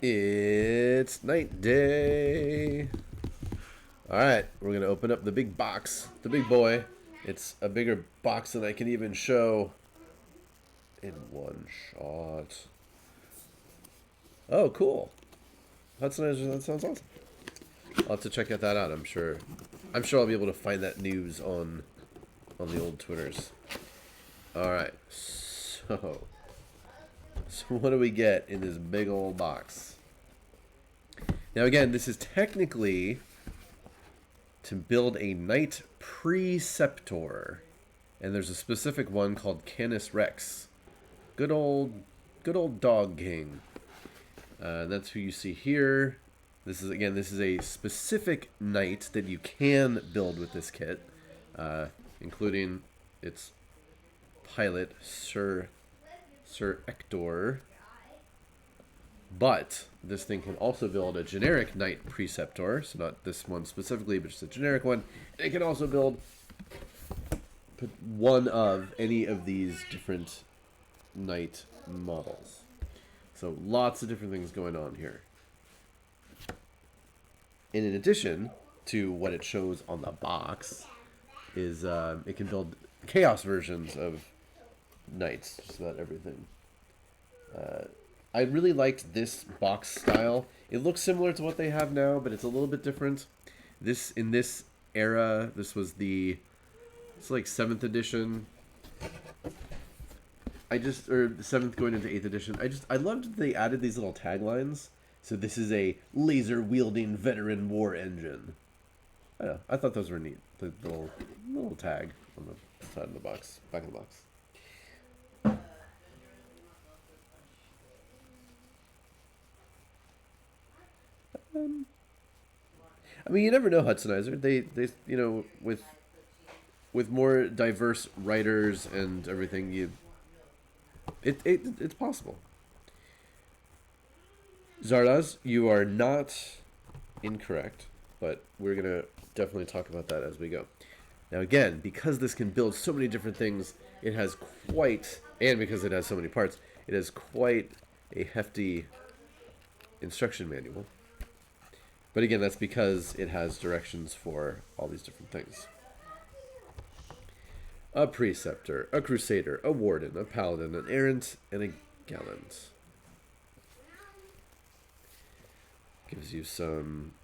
It's night day. Alright, we're going to open up the big box, the big boy. It's a bigger box than I can even show in one shot. Oh, cool. That sounds awesome. I'll have to check that out, I'm sure. I'm sure I'll be able to find that news on the old Twitters. Alright, so what do we get in this big old box? Now again, this is technically to build a Knight Preceptor. And there's a specific one called Canis Rex. Good old dog king. That's who you see here. This is a specific knight that you can build with this kit, including its pilot, Sir Ector. But this thing can also build a generic Knight Preceptor, so not this one specifically, but just a generic one. It can also build one of any of these different Knight models. So lots of different things going on here. And in addition to what it shows on the box, is it can build chaos versions of knights, just about everything. I really liked this box style. It looks similar to what they have now, but it's a little bit different. In this era, it's like 7th edition. Or the 7th going into 8th edition. I loved that they added these little taglines. So this is a laser-wielding veteran war engine. I thought those were neat. The little tag on the side of the box, back of the box. I mean, you never know, Hudsonizer. They with more diverse writers and everything, it's possible. Zardoz, you are not incorrect, but we're going to definitely talk about that as we go. Now again, because this can build so many different things, and because it has so many parts, it has quite a hefty instruction manual. But again, that's because it has directions for all these different things. A Preceptor, a Crusader, a Warden, a Paladin, an Errant, and a Gallant. Gives you some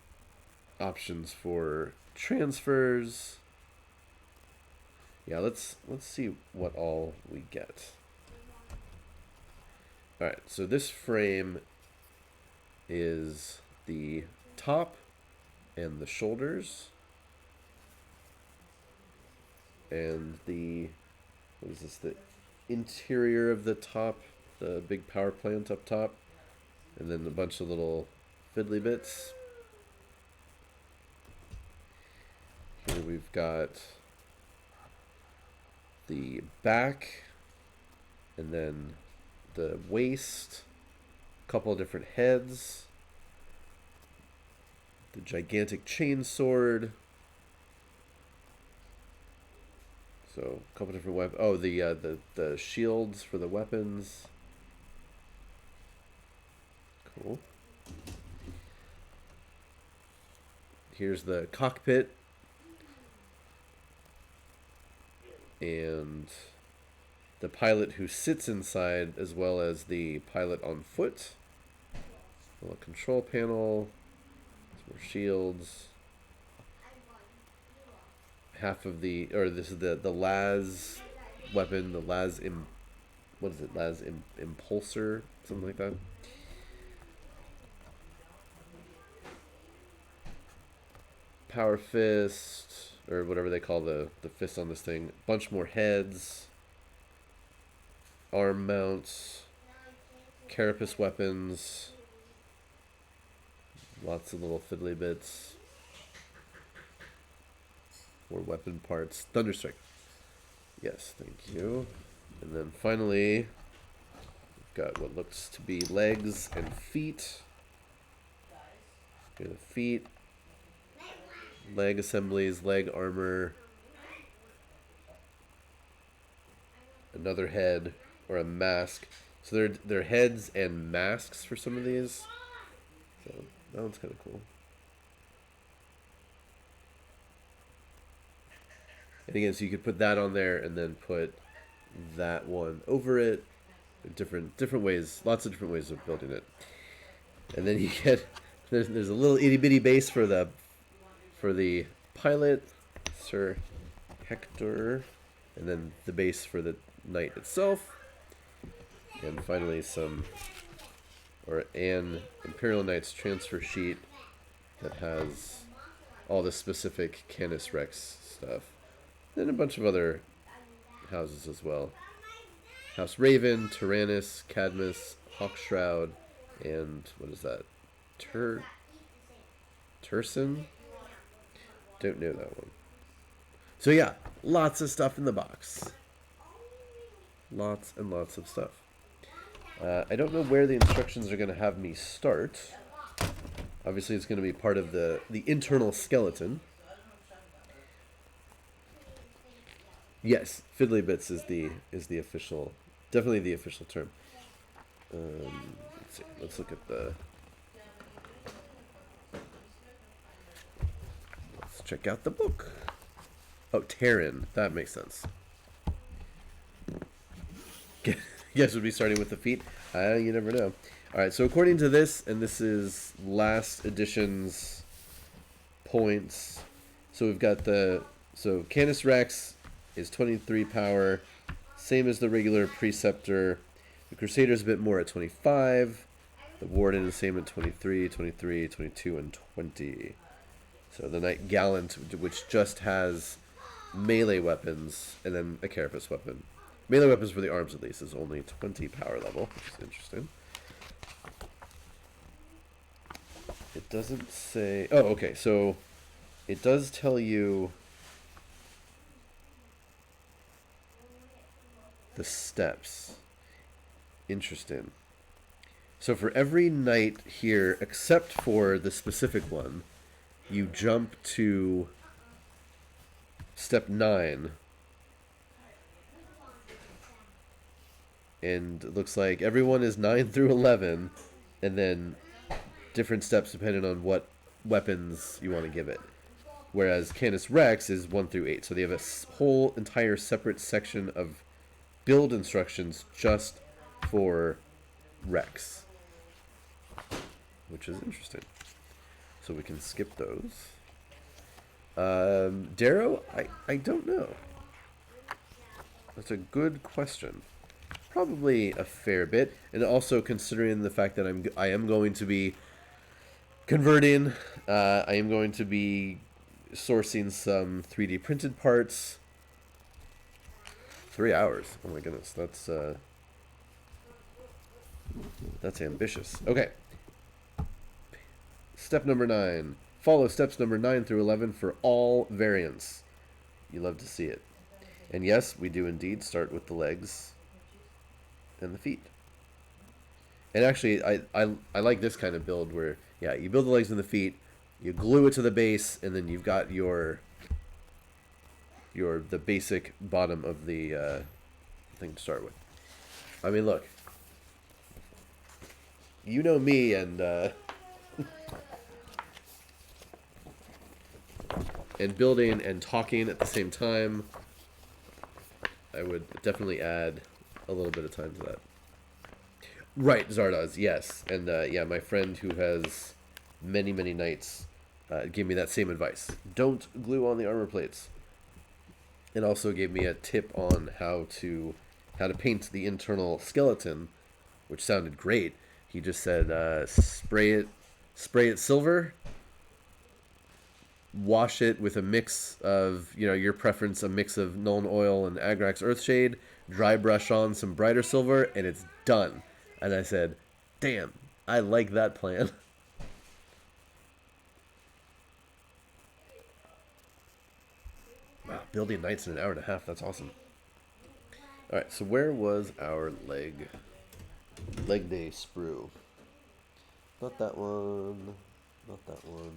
options for transfers. Yeah, let's see what all we get. Alright, so this frame is the top and the shoulders. And the interior of the top, the big power plant up top. And then a bunch of little fiddly bits. Here we've got the back, and then the waist, a couple of different heads, the gigantic chainsword. So a couple different weapons. Oh, the shields for the weapons. Cool. Here's the cockpit. And the pilot who sits inside, as well as the pilot on foot. A little control panel. Some more shields. This is the Las weapon, the Las Impulsor, something like that. Power fist, or whatever they call the fist on this thing. Bunch more heads, arm mounts, carapace weapons, lots of little fiddly bits, more weapon parts. Thunderstrike. Yes, thank you. And then finally, we've got what looks to be legs and feet. Here are the feet. Leg assemblies, leg armor, another head, or a mask. So they're heads and masks for some of these. So that one's kind of cool. And again, so you could put that on there and then put that one over it. Different ways, lots of different ways of building it. And then you get there's a little itty bitty base for the pilot, Sir Hector, and then the base for the knight itself, and finally an Imperial Knight's transfer sheet that has all the specific Canis Rex stuff, and a bunch of other houses as well. House Raven, Tyrannus, Cadmus, Hawkshroud, and what is that? Turson? Don't know that one. So yeah, lots of stuff in the box. Lots and lots of stuff. I don't know where the instructions are going to have me start. Obviously, it's going to be part of the internal skeleton. Yes, fiddly bits is the official, definitely the official term. Let's see. Let's look at the. Let's check out the book. Oh, Terran. That makes sense. Guess we'd be starting with the feet. You never know. All right. So according to this, and this is last edition's points. So we've got Canis Rex is 23 power, same as the regular Preceptor. The Crusader's a bit more at 25. The Warden is same at 23, 23, 22, and 20. So the Knight Gallant, which just has melee weapons and then a carapace weapon. Melee weapons for the arms, at least, is only 20 power level, which is interesting. It doesn't say... Oh, okay, so it does tell you the steps. Interesting. So for every knight here, except for the specific one, you jump to step 9. And it looks like everyone is 9 through 11, and then different steps depending on what weapons you want to give it. Whereas Canis Rex is 1 through 8. So they have a whole entire separate section of build instructions just for Rex, which is interesting. So we can skip those. Darrow, I don't know. That's a good question. Probably a fair bit, and also considering the fact that I am going to be converting, I am going to be sourcing some 3D printed parts. 3 hours. Oh my goodness, that's ambitious. Okay. Step number 9. Follow steps number 9 through 11 for all variants. You love to see it. And yes, we do indeed start with the legs and the feet. And actually, I like this kind of build where, yeah, you build the legs and the feet, you glue it to the base, and then you've got the basic bottom of the thing to start with. I mean, look. You know me, and and building and talking at the same time, I would definitely add a little bit of time to that. Right, Zardoz, yes. And yeah, my friend who has many, many knights gave me that same advice. Don't glue on the armor plates. And also gave me a tip on how to paint the internal skeleton, which sounded great. He just said spray it silver, wash it with a mix of, your preference, a mix of Nuln Oil and Agrax Earthshade, dry brush on some brighter silver, and it's done. And I said, damn, I like that plan. Wow, building knights in an hour and a half, that's awesome. Alright, so where was our leg day sprue? Not that one. Not that one.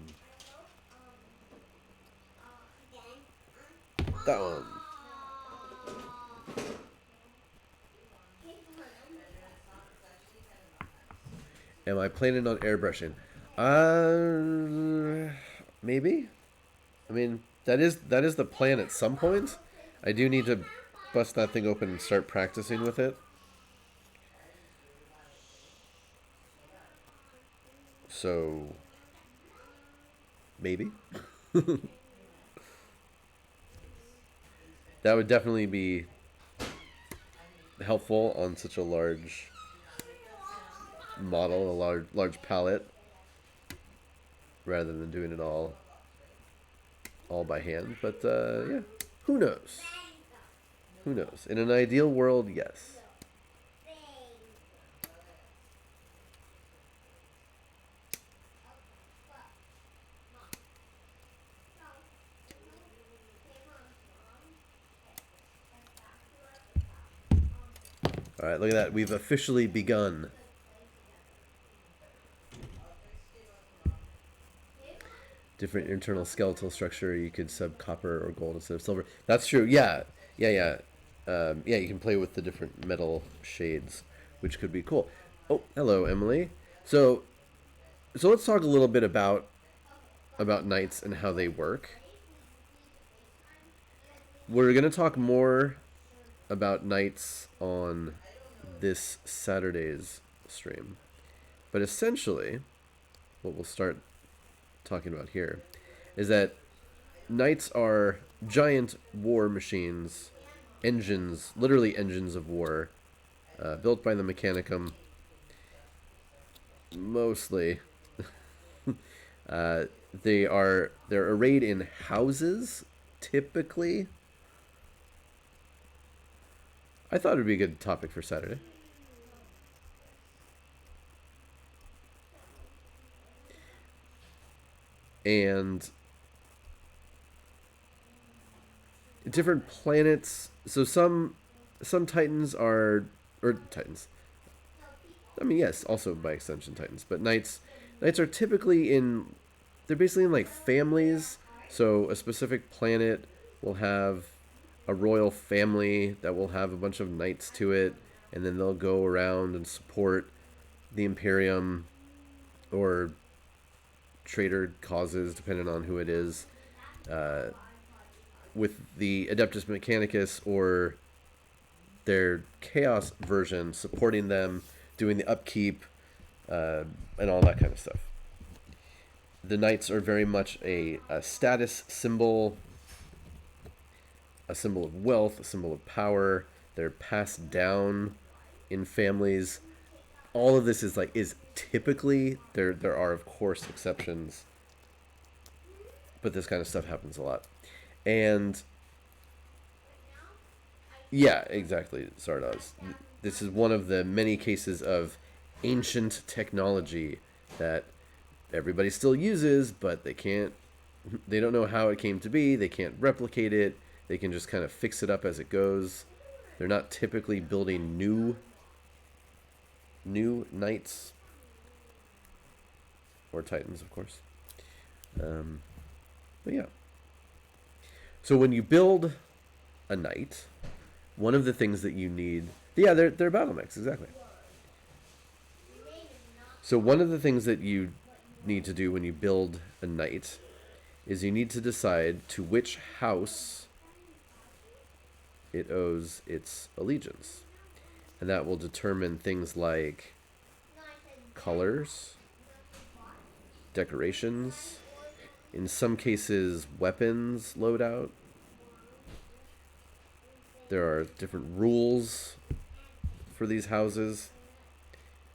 That one. Am I planning on airbrushing? Maybe. I mean, that is the plan at some point. I do need to bust that thing open and start practicing with it. So maybe. That would definitely be helpful on such a large model, a large palette, rather than doing it all by hand. But yeah, who knows? Who knows? In an ideal world, yes. All right, look at that. We've officially begun. Different internal skeletal structure. You could sub copper or gold instead of silver. That's true. Yeah, yeah. Yeah, you can play with the different metal shades, which could be cool. Oh, hello, Emily. So let's talk a little bit about knights and how they work. We're gonna talk more about knights on this Saturday's stream, but essentially, what we'll start talking about here is that knights are giant war machines, engines, literally engines of war, built by the Mechanicum, mostly. They're arrayed in houses, typically. I thought it would be a good topic for Saturday. And different planets. So some Titans are, or Titans. I mean, yes, also by extension Titans, but knights are typically in. They're basically in like families. So a specific planet will have a royal family that will have a bunch of knights to it, and then they'll go around and support the Imperium or traitor causes, depending on who it is, with the Adeptus Mechanicus or their Chaos version supporting them, doing the upkeep, and all that kind of stuff. The knights are very much a status symbol, a symbol of wealth, a symbol of power. They're passed down in families. All of this is typically, there are of course exceptions, but this kind of stuff happens a lot. And yeah, exactly, Zardoz. This is one of the many cases of ancient technology that everybody still uses, but they don't know how it came to be. They can't replicate it. They can just kind of fix it up as it goes. They're not typically building new knights or titans, of course. But yeah. So when you build a knight, one of the things that you need, they're battle mechs, exactly. So one of the things that you need to do when you build a knight is you need to decide to which house it owes its allegiance. And that will determine things like colors, decorations, in some cases weapons loadout. There are different rules for these houses,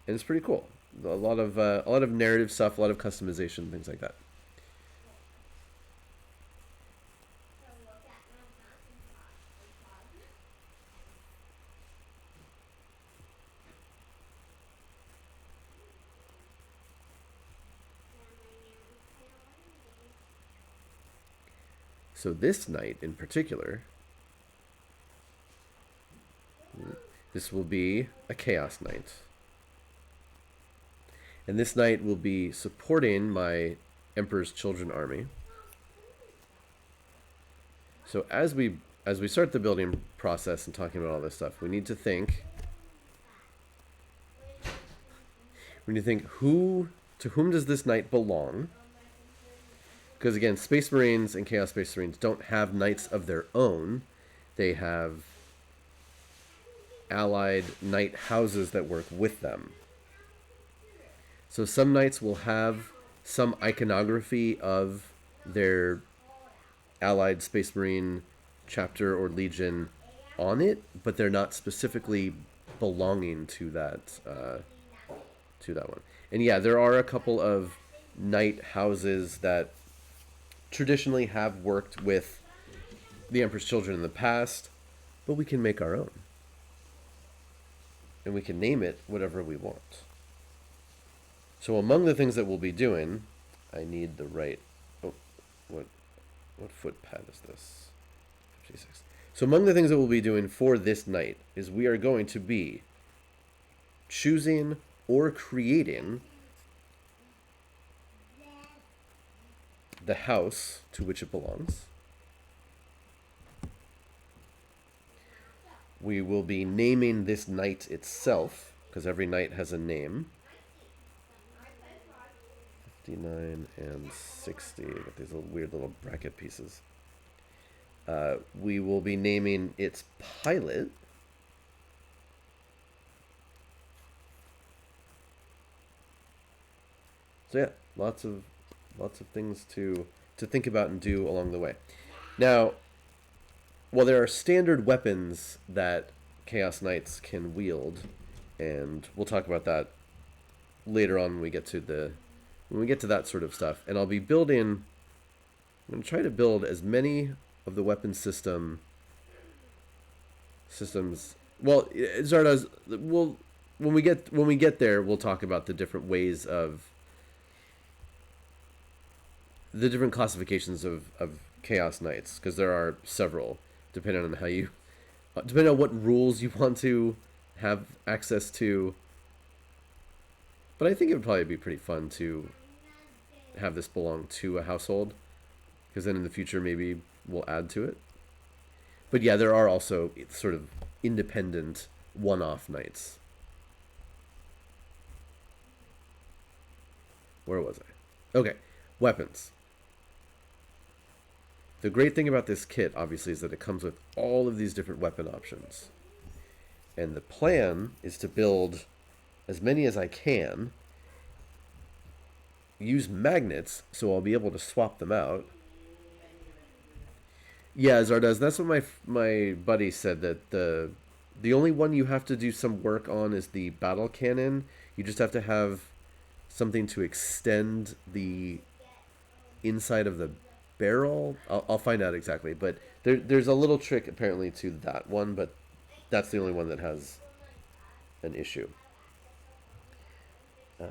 and it's pretty cool. A lot of narrative stuff, a lot of customization, things like that. So this knight in particular, this will be a Chaos Knight. And this knight will be supporting my Emperor's Children army. So as we start the building process and talking about all this stuff, we need to think who to whom does this knight belong? Because again, Space Marines and Chaos Space Marines don't have knights of their own. They have allied knight houses that work with them. So some knights will have some iconography of their allied Space Marine chapter or legion on it, but they're not specifically belonging to that one. And yeah, there are a couple of knight houses that traditionally have worked with the Emperor's Children in the past, but we can make our own. And we can name it whatever we want. So among the things that we'll be doing, I need the right... Oh, what foot pad is this? 56. So among the things that we'll be doing for this night is we are going to be choosing or creating the house to which it belongs. We will be naming this knight itself, because every knight has a name. 59 and 60. Got these little weird little bracket pieces. We will be naming its pilot. So yeah, lots of things to think about and do along the way. Now, while there are standard weapons that Chaos Knights can wield, and we'll talk about that later on when we get to that sort of stuff. And I'll be building. I'm going to try to build as many of the weapon systems. Well, Zardoz. When we get there, we'll talk about the different ways of the different classifications of Chaos Knights, because there are several, depending on what rules you want to have access to. But I think it would probably be pretty fun to have this belong to a household, because then in the future maybe we'll add to it. But yeah, there are also sort of independent one-off knights. Where was I? Okay, weapons. The great thing about this kit, obviously, is that it comes with all of these different weapon options. And the plan is to build as many as I can, use magnets, so I'll be able to swap them out. Yeah, Zardoz, that's what my buddy said, that the only one you have to do some work on is the battle cannon. You just have to have something to extend the inside of the barrel. I'll find out exactly, but there's a little trick apparently to that one, but that's the only one that has an issue. How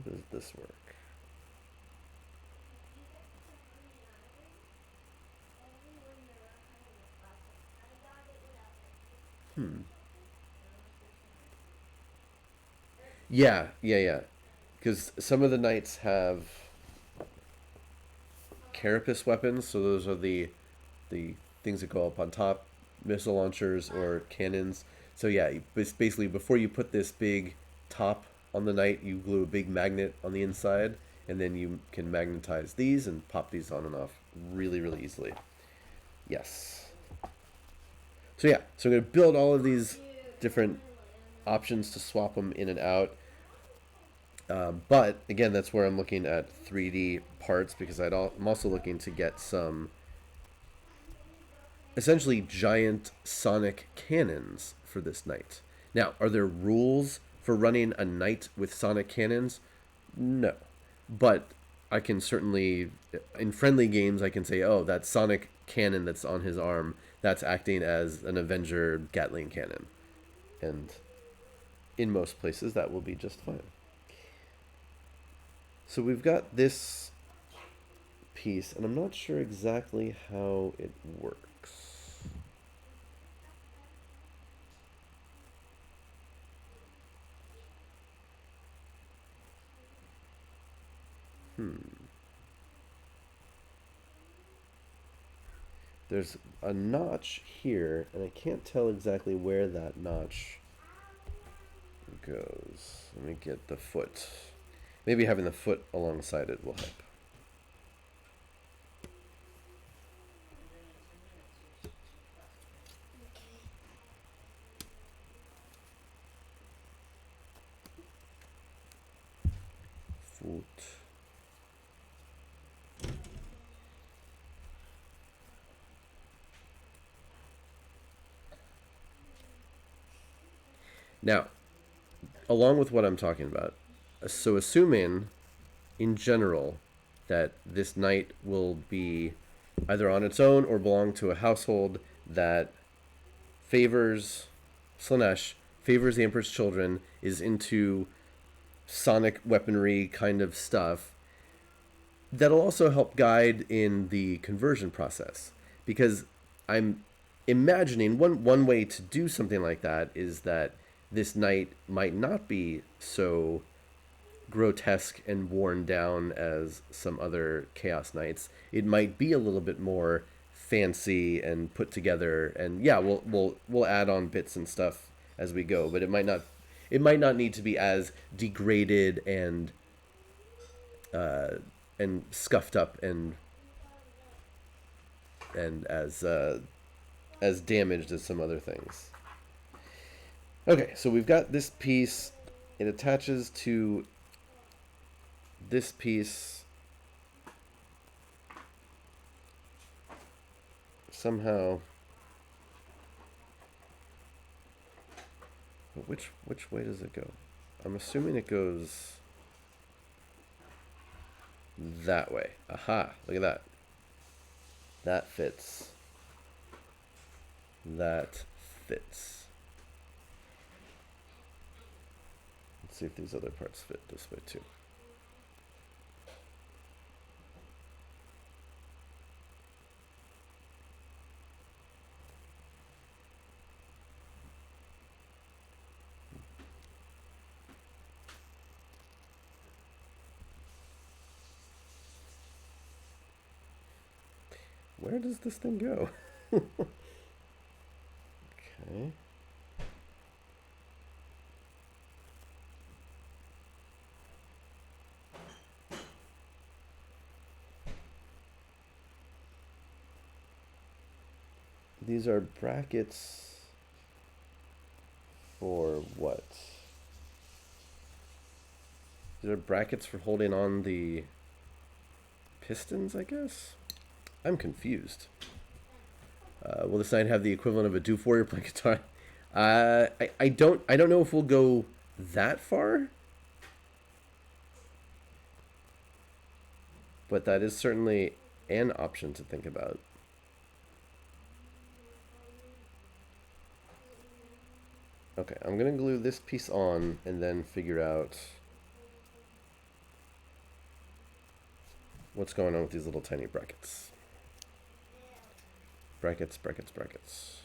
does this work? Yeah. Because some of the knights have carapace weapons, so those are the things that go up on top, missile launchers or cannons. So yeah, basically before you put this big top on the knight, you glue a big magnet on the inside, and then you can magnetize these and pop these on and off really, really easily. Yes. So yeah, so I'm going to build all of these different options to swap them in and out. But again, that's where I'm looking at 3D parts, because I'm also looking to get some essentially giant sonic cannons for this knight. Now, are there rules for running a knight with sonic cannons? No. But I can certainly, in friendly games, I can say, oh, that sonic cannon that's on his arm, that's acting as an Avenger Gatling cannon. And in most places, that will be just fine. So we've got this piece, and I'm not sure exactly how it works. There's a notch here, and I can't tell exactly where that notch goes. Let me get the foot. Maybe having the foot alongside it will help. Foot. Now, along with what I'm talking about, so assuming in general that this knight will be either on its own or belong to a household that favors Slanesh, favors the Emperor's children, is into sonic weaponry kind of stuff, that'll also help guide in the conversion process. Because I'm imagining one way to do something like that is that this knight might not be so grotesque and worn down as some other Chaos Knights. It might be a little bit more fancy and put together, and yeah, we'll add on bits and stuff as we go, but it might not need to be as degraded and scuffed up and as damaged as some other things. Okay, so we've got this piece. It attaches to this piece somehow. But which way does it go? I'm assuming it goes that way. Aha, look at that. That fits. That fits. Let's see if these other parts fit this way too. Where does this thing go? Okay. These are brackets for what? These are brackets for holding on the pistons, I guess? I'm confused. Will this knight have the equivalent of a doof warrior playing guitar? I don't know if we'll go that far, but that is certainly an option to think about. Okay, I'm gonna glue this piece on and then figure out what's going on with these little tiny brackets. Brackets, brackets, brackets.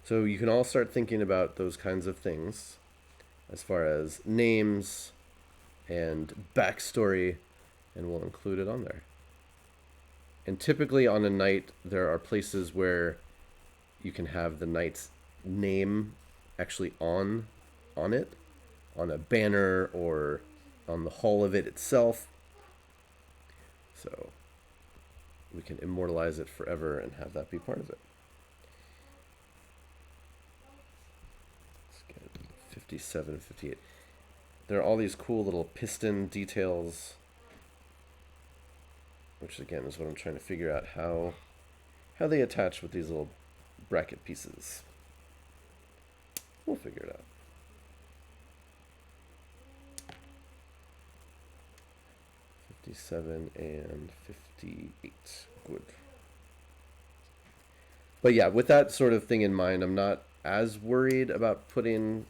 So you can all start thinking about those kinds of things as far as names and backstory, and we'll include it on there. And typically on a knight, there are places where you can have the knight's name actually on it, on a banner or on the hull of it itself. So we can immortalize it forever and have that be part of it. Let's get 57, 58. There are all these cool little piston details, which again is what I'm trying to figure out how they attach with these little bracket pieces. We'll figure it out. '57 and 58. Good. But yeah, with that sort of thing in mind, I'm not as worried about putting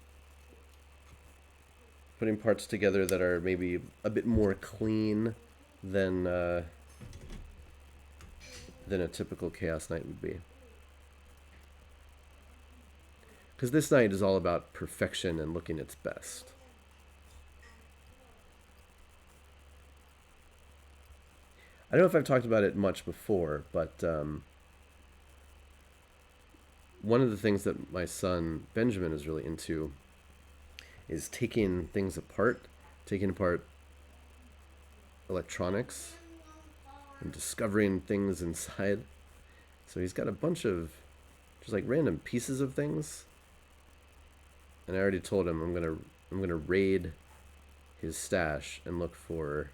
parts together that are maybe a bit more clean than a typical Chaos Knight would be. Because this knight is all about perfection and looking its best. I don't know if I've talked about it much before, but one of the things that my son Benjamin is really into is taking things apart, taking apart electronics and discovering things inside. So he's got a bunch of just like random pieces of things. And I already told him I'm gonna raid his stash and look for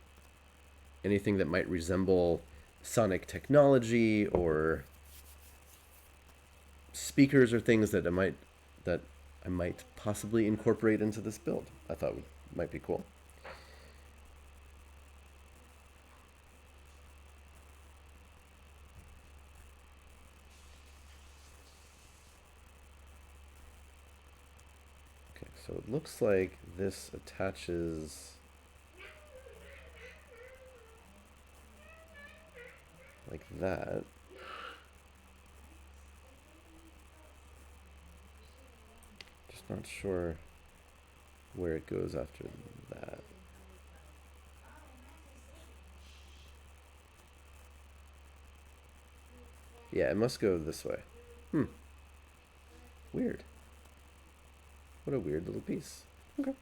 anything that might resemble sonic technology or speakers or things that I might possibly incorporate into this build. I thought might be cool. Okay, so it looks like this attaches like that. Just not sure where it goes after that. Yeah, it must go this way. Weird. What a weird little piece. Okay.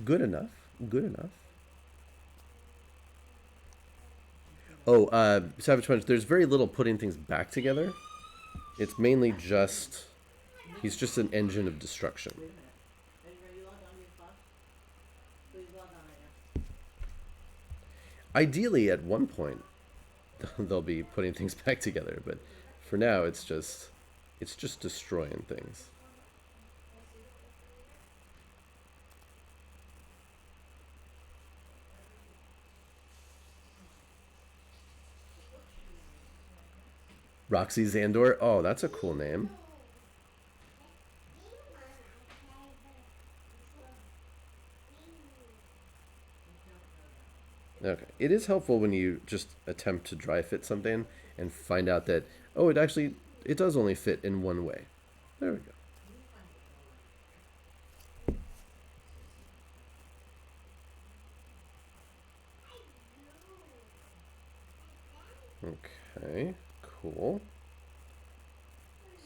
Good enough. Good enough. Oh, Savage Punch, there's very little putting things back together. It's mainly just... He's just an engine of destruction. Ideally, at one point, they'll be putting things back together, but for now, it's just destroying things. Roxy Zandor. Oh, that's a cool name. Okay. It is helpful when you just attempt to dry fit something and find out that, oh, it does only fit in one way. There we go. Okay, cool.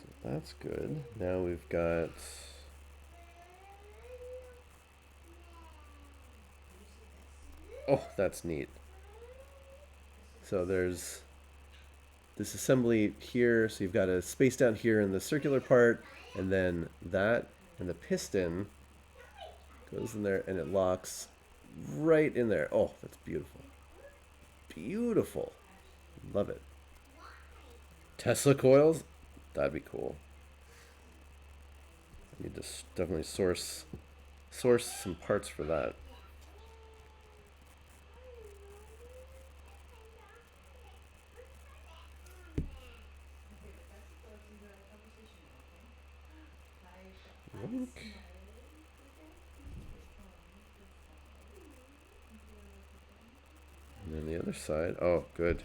So that's good. Now we've got... Oh, that's neat. So there's this assembly here. So you've got a space down here in the circular part, and then that, and the piston goes in there, and it locks right in there. Oh, that's beautiful. Beautiful. Love it. Tesla coils? That'd be cool. I need to definitely source some parts for that. Okay. And then the other side. Oh, good.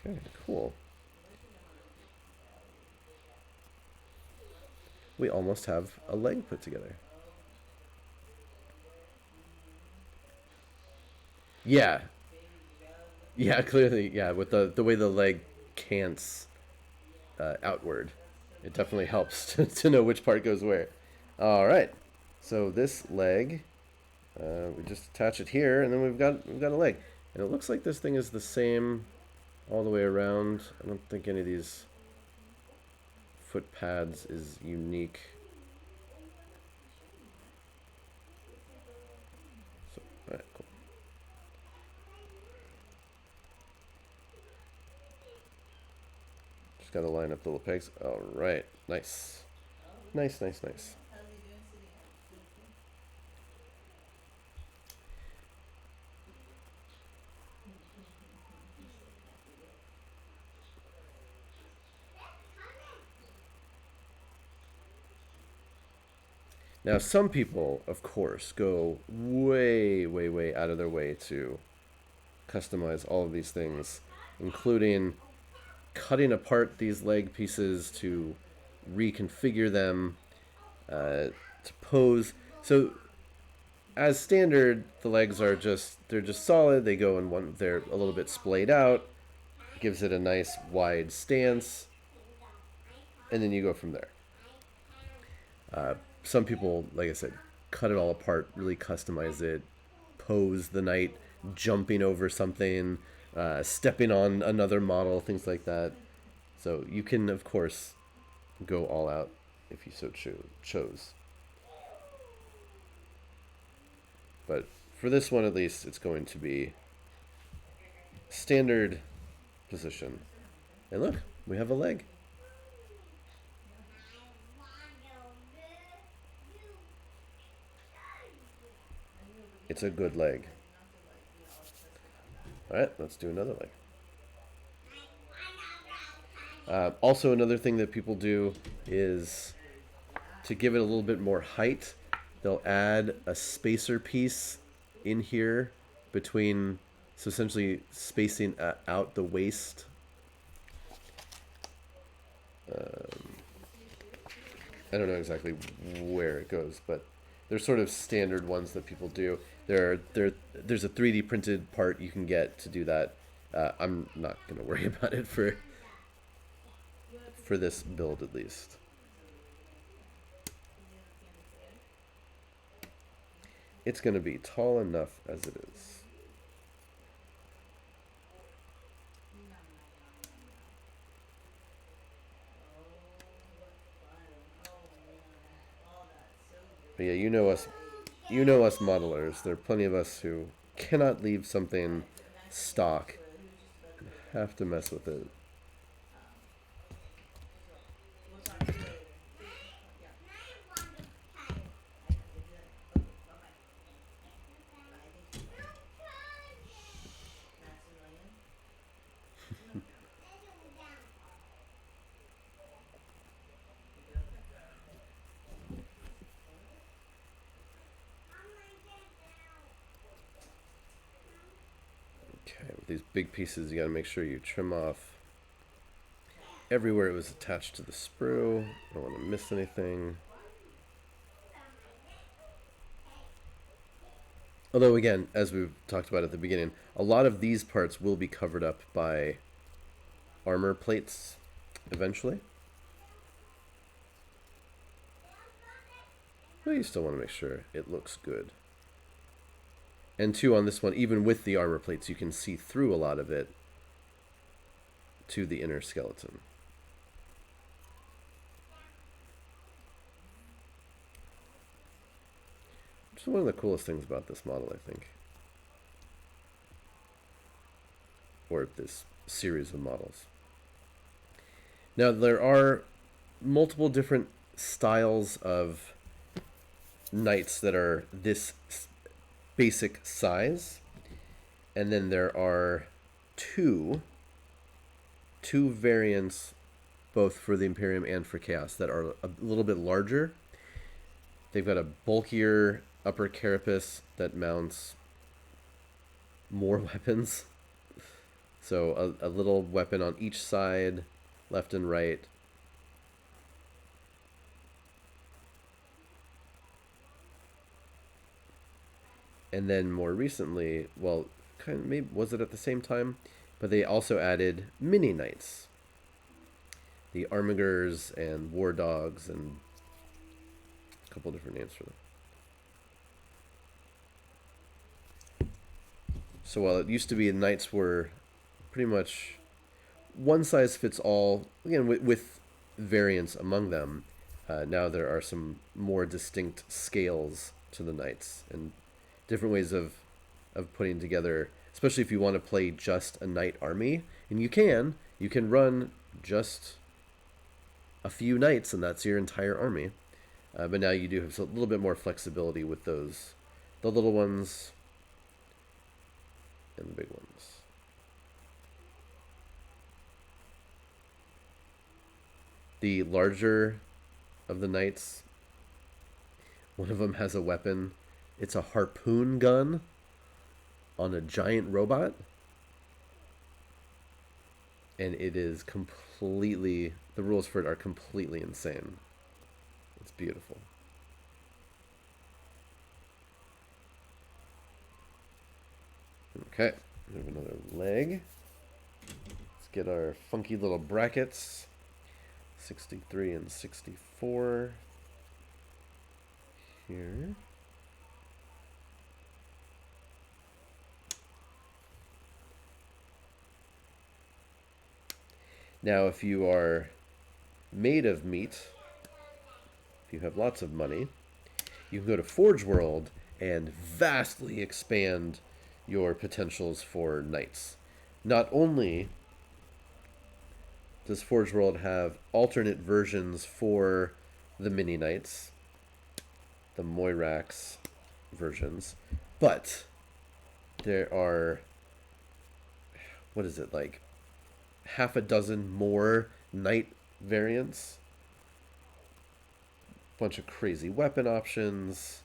Okay, cool. We almost have a leg put together. Yeah. Yeah, clearly, yeah, with the way the leg cants outward. It definitely helps to know which part goes where. All right. So this leg, we just attach it here, and then we've got a leg. And it looks like this thing is the same all the way around. I don't think any of these foot pads is unique. So, all right, cool. Just gotta line up the little pegs. All right, nice. Nice. Now, some people, of course, go way out of their way to customize all of these things including cutting apart these leg pieces to reconfigure them, to pose. So as standard, the legs are they're just solid. They go in one. They're a little bit splayed out, gives it a nice wide stance, and then you go from there. Some people, like I said, cut it all apart, really customize it, pose the knight jumping over something, stepping on another model, things like that. So you can, of course, go all out if you so chose. But for this one, at least, it's going to be standard position. And look, we have a leg. It's a good leg. All right, let's do another leg. Also, another thing that people do is to give it a little bit more height, they'll add a spacer piece in here between, so essentially spacing out the waist. I don't know exactly where it goes, but they're sort of standard ones that people do. There's a 3D printed part you can get to do that. I'm not going to worry about it for this build, at least. It's going to be tall enough as it is. But yeah, you know us modelers. There are plenty of us who cannot leave something stock. Have to mess with it. Okay, with these big pieces, you got to make sure you trim off everywhere it was attached to the sprue. Don't want to miss anything. Although, again, as we've talked about at the beginning, a lot of these parts will be covered up by armor plates eventually. But you still want to make sure it looks good. And two, on this one, even with the armor plates, you can see through a lot of it to the inner skeleton. Which is one of the coolest things about this model, I think. Or this series of models. Now, there are multiple different styles of knights that are this basic size, and then there are two variants, both for the Imperium and for Chaos, that are a little bit larger. They've got a bulkier upper carapace that mounts more weapons, so a little weapon on each side, left and right. And then more recently, well, kind of maybe was it at the same time? But they also added mini knights, the Armigers and War Dogs, and a couple different names for them. So while it used to be the knights were pretty much one size fits all, again with variants among them, now there are some more distinct scales to the knights and different ways of putting together, especially if you want to play just a knight army. And you can run just a few knights and that's your entire army. But now you do have a little bit more flexibility with those, the little ones and the big ones. The larger of the knights, one of them has a weapon. It's a harpoon gun on a giant robot. and it is completely, the rules for it are completely insane. It's beautiful. Okay, we have another leg. Let's get our funky little brackets. 63 and 64 here. Now, if you are made of meat, if you have lots of money, you can go to Forge World and vastly expand your potentials for knights. Not only does Forge World have alternate versions for the mini knights, the Moirax versions, but there are, what is it, like half a dozen more knight variants, bunch of crazy weapon options,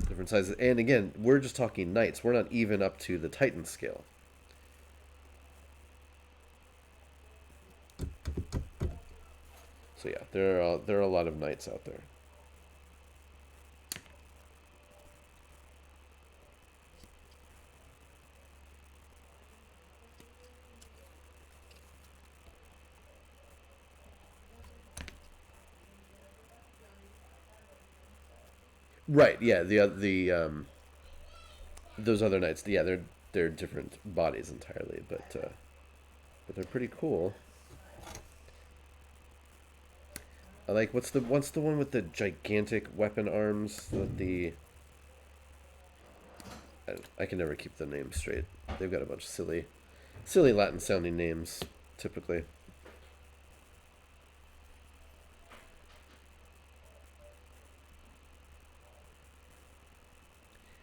different sizes. And again, we're just talking knights. We're not even up to the Titan scale. So yeah, there are a lot of knights out there. Right. Yeah. The those other knights. Yeah, they're different bodies entirely, but they're pretty cool. I like what's the one with the gigantic weapon arms? I can never keep the names straight. They've got a bunch of silly Latin sounding names typically.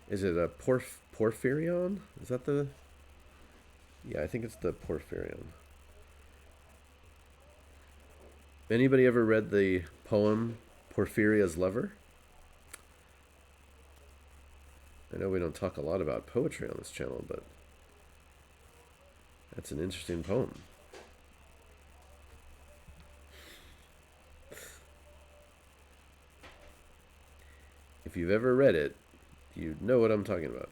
Is it a Porphyrion? Is that the? Yeah, I think it's the Porphyrion. Anybody ever read the poem Porphyria's Lover? I know we don't talk a lot about poetry on this channel, but that's an interesting poem. If you've ever read it, you know what I'm talking about.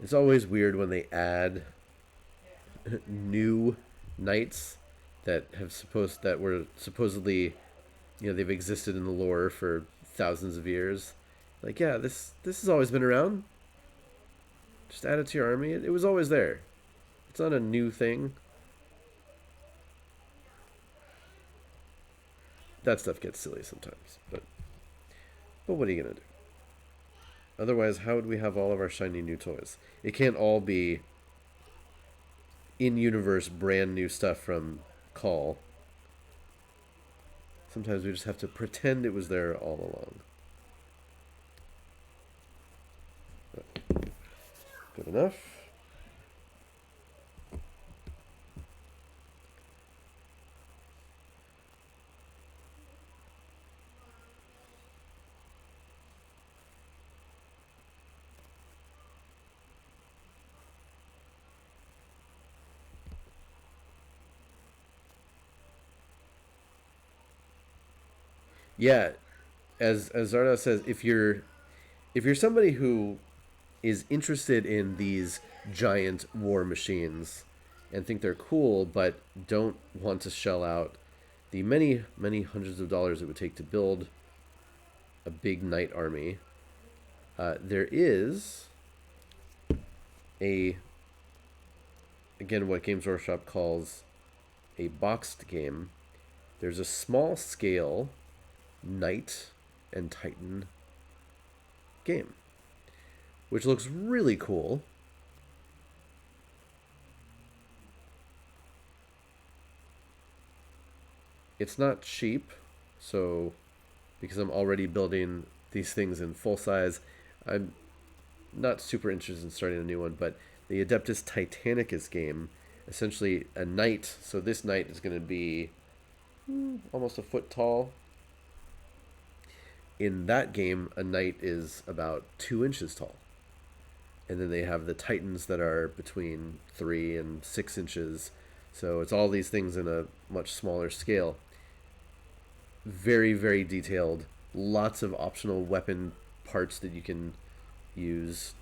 It's always weird when they add new knights that were supposedly, they've existed in the lore for thousands of years. Like, yeah, this has always been around. Just add it to your army. It was always there. It's not a new thing. That stuff gets silly sometimes, but what are you gonna do? Otherwise, how would we have all of our shiny new toys? It can't all be in-universe brand new stuff from Call. Sometimes we just have to pretend it was there all along. Good enough. Yeah, as Zardoz says, if you're somebody who is interested in these giant war machines and think they're cool, but don't want to shell out the many hundreds of dollars it would take to build a big knight army, there is a, again, what Games Workshop calls a boxed game. There's a small scale Knight and Titan game, which looks really cool. It's not cheap, so because I'm already building these things in full size, I'm not super interested in starting a new one, but the Adeptus Titanicus game, essentially a knight. So this knight is going to be almost a foot tall. In that game, a knight is about 2 inches tall. And then they have the titans that are between 3 and 6 inches. So it's all these things in a much smaller scale. Very, very detailed. Lots of optional weapon parts that you can use.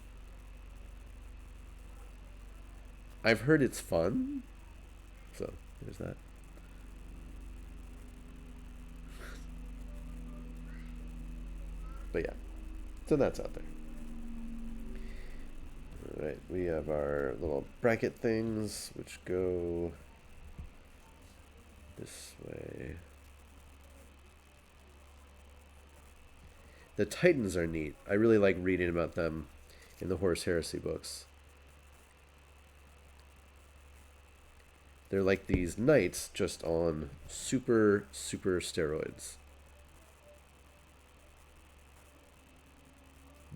I've heard it's fun. So there's that. But yeah, so that's out there. Alright, we have our little bracket things, which go this way. The Titans are neat. I really like reading about them in the Horus Heresy books. They're like these knights just on super, super steroids.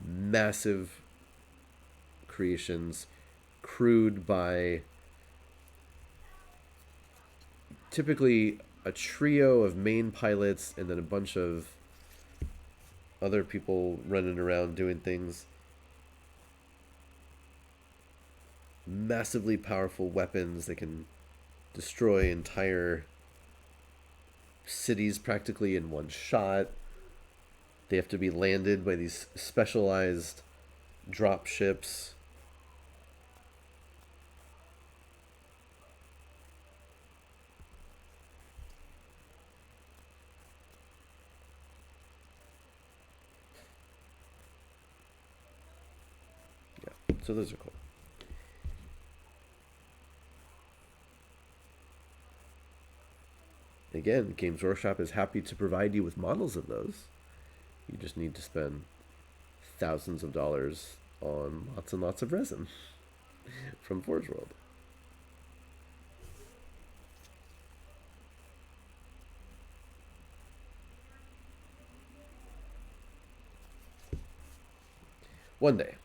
Massive creations, crewed by typically a trio of main pilots and then a bunch of other people running around doing things. Massively powerful weapons that can destroy entire cities practically in one shot. They have to be landed by these specialized drop ships. Yeah, so those are cool. Again, Games Workshop is happy to provide you with models of those. You just need to spend thousands of dollars on lots and lots of resin from Forge World. One day.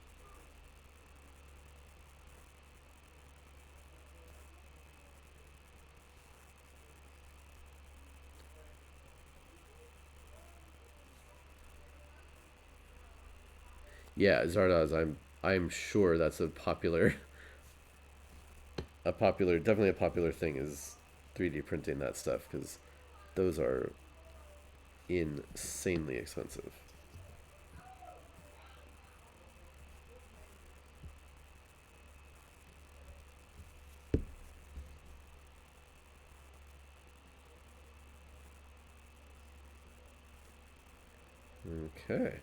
Yeah, Zardoz, I'm sure that's a popular definitely a popular thing is 3D printing that stuff, because those are insanely expensive. Okay.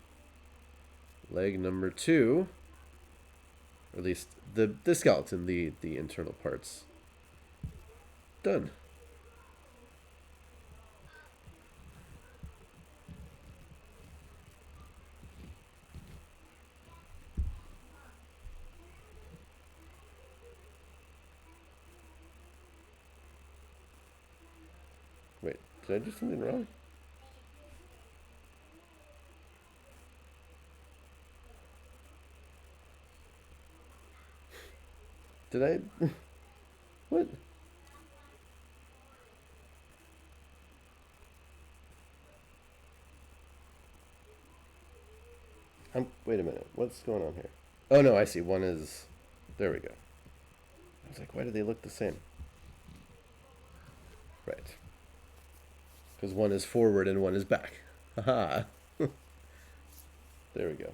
Leg number 2, or at least the skeleton, the internal parts. Done. Wait, did I do something wrong? Did I? What? Wait a minute. What's going on here? Oh no, I see. One is. There we go. I was like, why do they look the same? Right. Because one is forward and one is back. Haha. There we go.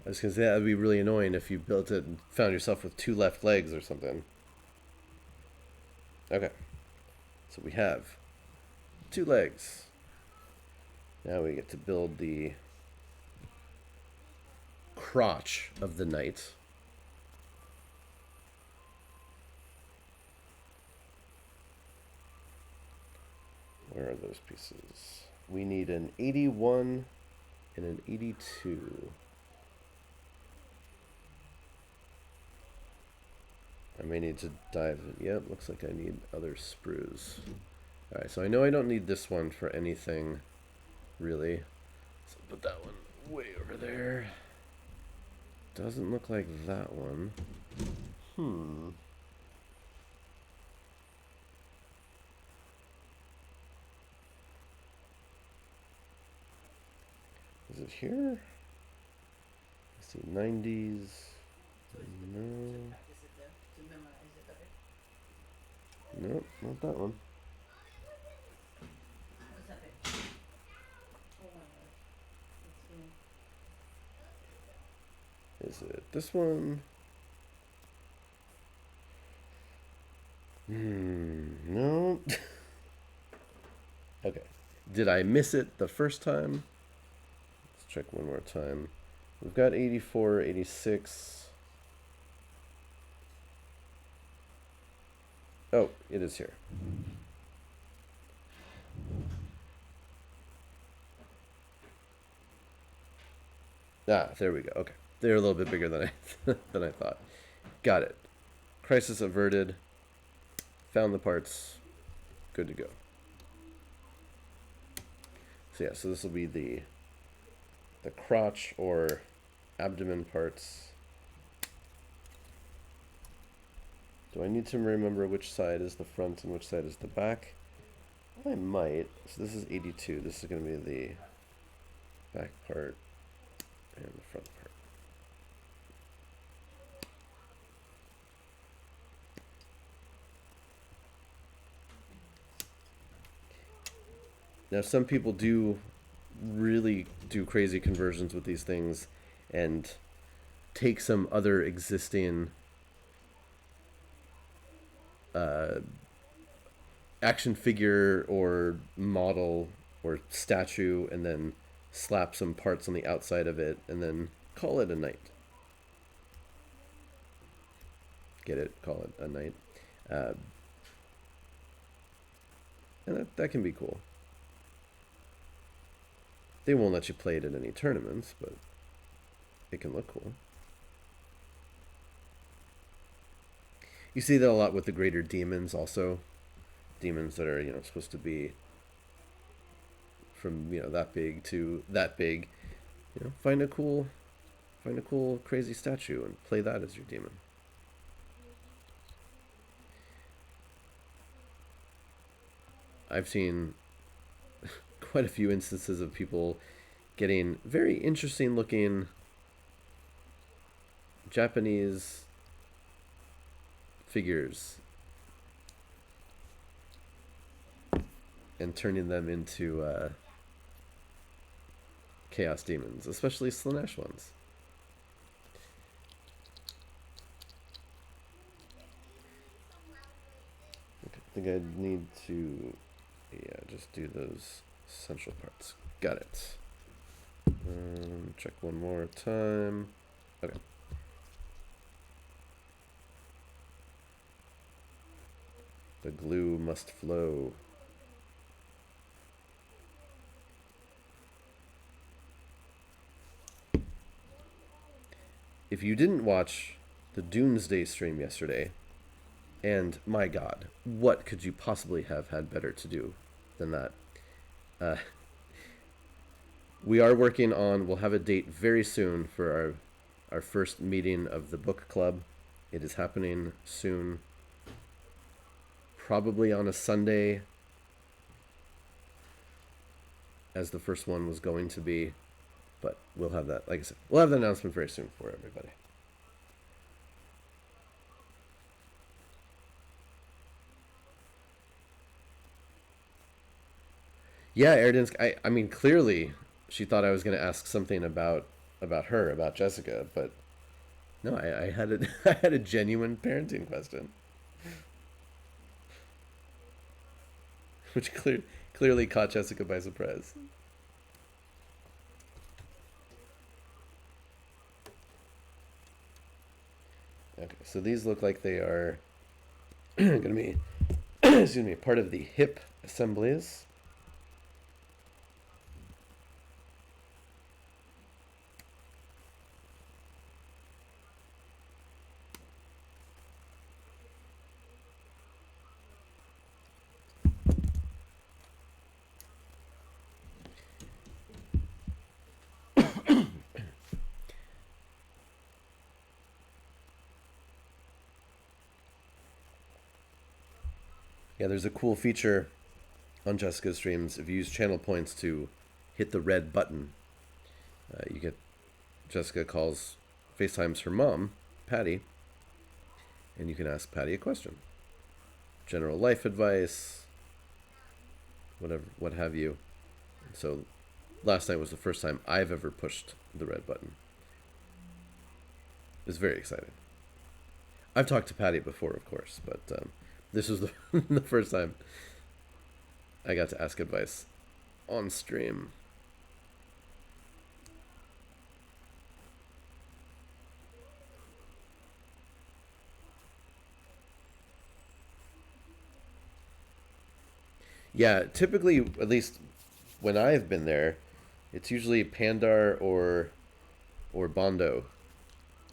I was going to say that would be really annoying if you built it and found yourself with 2 left legs or something. Okay. So we have 2 legs. Now we get to build the crotch of the knight. Where are those pieces? We need an 81 and an 82. I may need to dive in. Yep, looks like I need other sprues. Alright, so I know I don't need this one for anything, really. So put that one way over there. Doesn't look like that one. Is it here? Let's see, 90s. No. Nope, not that one. Is it this one? No. Okay. Did I miss it the first time? Let's check one more time. We've got 84, 86. Oh, it is here. Ah, there we go. Okay. They're a little bit bigger than than I thought. Got it. Crisis averted. Found the parts. Good to go. So yeah, so this will be the crotch or abdomen parts. Do I need to remember which side is the front and which side is the back? I might. So this is 82. This is going to be the back part and the front part. Now some people really do crazy conversions with these things and take some other existing action figure or model or statue and then slap some parts on the outside of it and then call it a knight. Get it? Call it a knight. And that can be cool. They won't let you play it in any tournaments, but it can look cool. You see that a lot with the greater demons also. Demons that are, supposed to be from, that big to that big. Find a cool crazy statue and play that as your demon. I've seen quite a few instances of people getting very interesting looking Japanese figures and turning them into chaos demons, especially Slanesh ones. Okay, I think I need to, just do those central parts. Got it. Check one more time. Okay. The glue must flow. If you didn't watch the Doomsday stream yesterday, and my God, what could you possibly have had better to do than that? We are working on, we'll have a date very soon for our first meeting of the book club. It is happening soon. Probably on a Sunday, as the first one was going to be. But we'll have that, like I said, we'll have the announcement very soon for everybody. Yeah, Erdinsk, I mean, clearly she thought I was going to ask something about her, about Jessica, but no, I had a, I had a genuine parenting question. Which clearly caught Jessica by surprise. Okay, so these look like they are going to be, excuse me, part of the hip assemblies. Yeah, there's a cool feature on Jessica's streams. If you use channel points to hit the red button, you get Jessica calls FaceTimes her mom, Patty, and you can ask Patty a question. General life advice, whatever, what have you. So last night was the first time I've ever pushed the red button. It was very exciting. I've talked to Patty before, of course, but this was the first time I got to ask advice on stream. Yeah, typically, at least when I've been there, it's usually Pandar or Bondo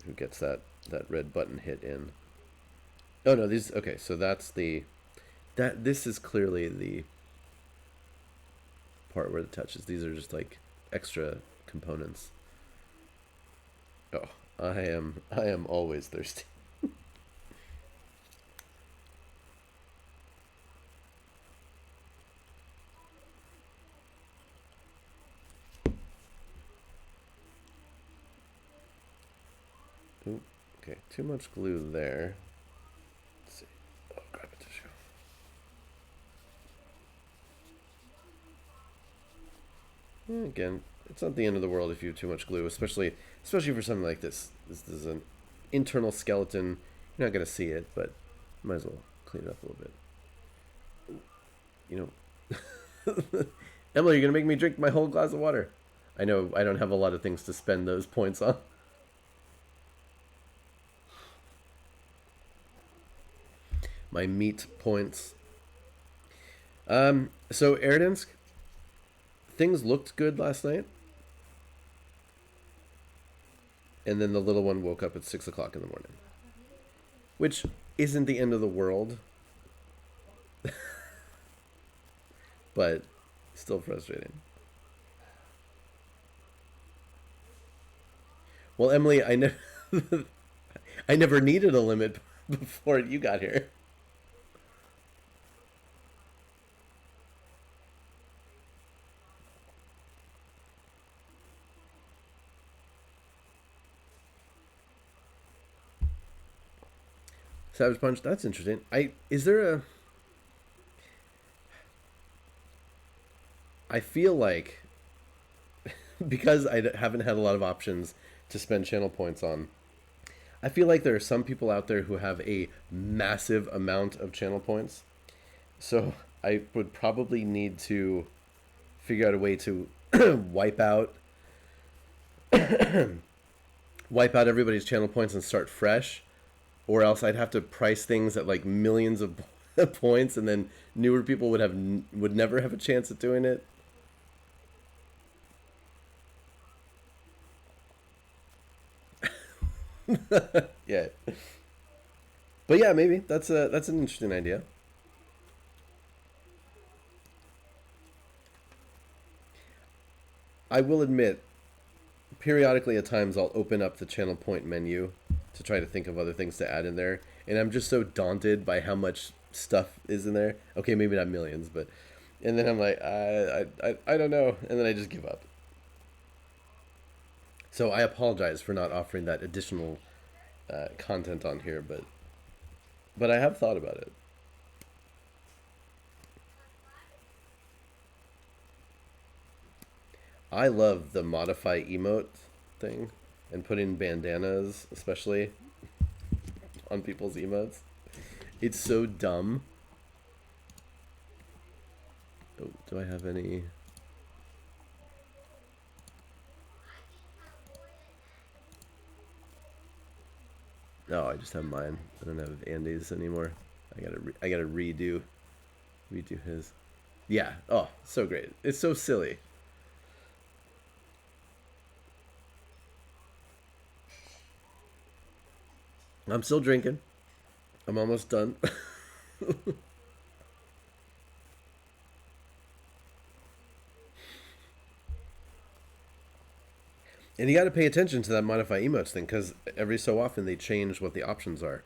who gets that red button hit in. Oh no, these okay. So that's this is clearly the part where it touches. These are just like extra components. Oh, I am always thirsty. Ooh, okay, too much glue there. Let's see. Oh, grab a tissue. Again, it's not the end of the world if you have too much glue, especially for something like this. This is an internal skeleton. You're not gonna see it, but might as well clean it up a little bit. You know, Emily, you're gonna make me drink my whole glass of water. I know I don't have a lot of things to spend those points on. My meat points. So Erdansk, things looked good last night, and then the little one woke up at 6 o'clock in the morning, which isn't the end of the world, but still frustrating. Well, Emily, I never needed a limit before you got here. Savage Punch, that's interesting. I feel like because I haven't had a lot of options to spend channel points on, I feel like there are some people out there who have a massive amount of channel points. So I would probably need to figure out a way to wipe out everybody's channel points and start fresh, or else I'd have to price things at like millions of points, and then newer people would never have a chance at doing it. Yeah, but yeah, maybe that's an interesting idea. I will admit, periodically at times I'll open up the channel point menu to try to think of other things to add in there, and I'm just so daunted by how much stuff is in there. Okay, maybe not millions, but and then I'm like, I don't know, and then I just give up. So I apologize for not offering that additional content on here, but I have thought about it. I love the modify emote thing and putting bandanas, especially on people's emotes. It's so dumb. Oh, do I have any? No, I just have mine. I don't have Andy's anymore. I gotta redo his. Yeah. Oh, so great. It's so silly. I'm still drinking. I'm almost done. And you got to pay attention to that modify emotes thing, because every so often they change what the options are.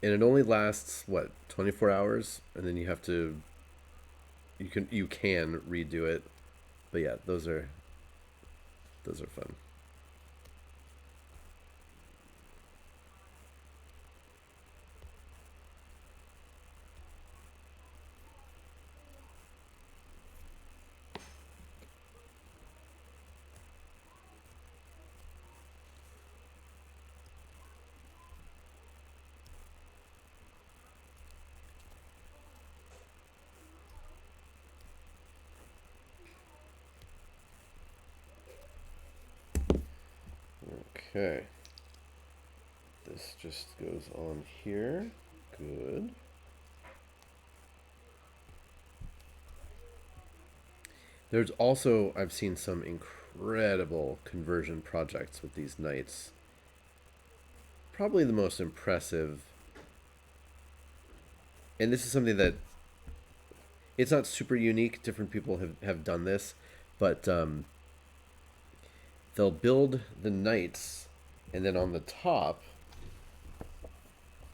And it only lasts what, 24 hours, and then you have to you can redo it. But yeah, those are fun. Okay. This just goes on here. Good. There's also, I've seen some incredible conversion projects with these knights. Probably the most impressive, and this is something that it's not super unique. Different people have done this, but they'll build the knights, and then on the top,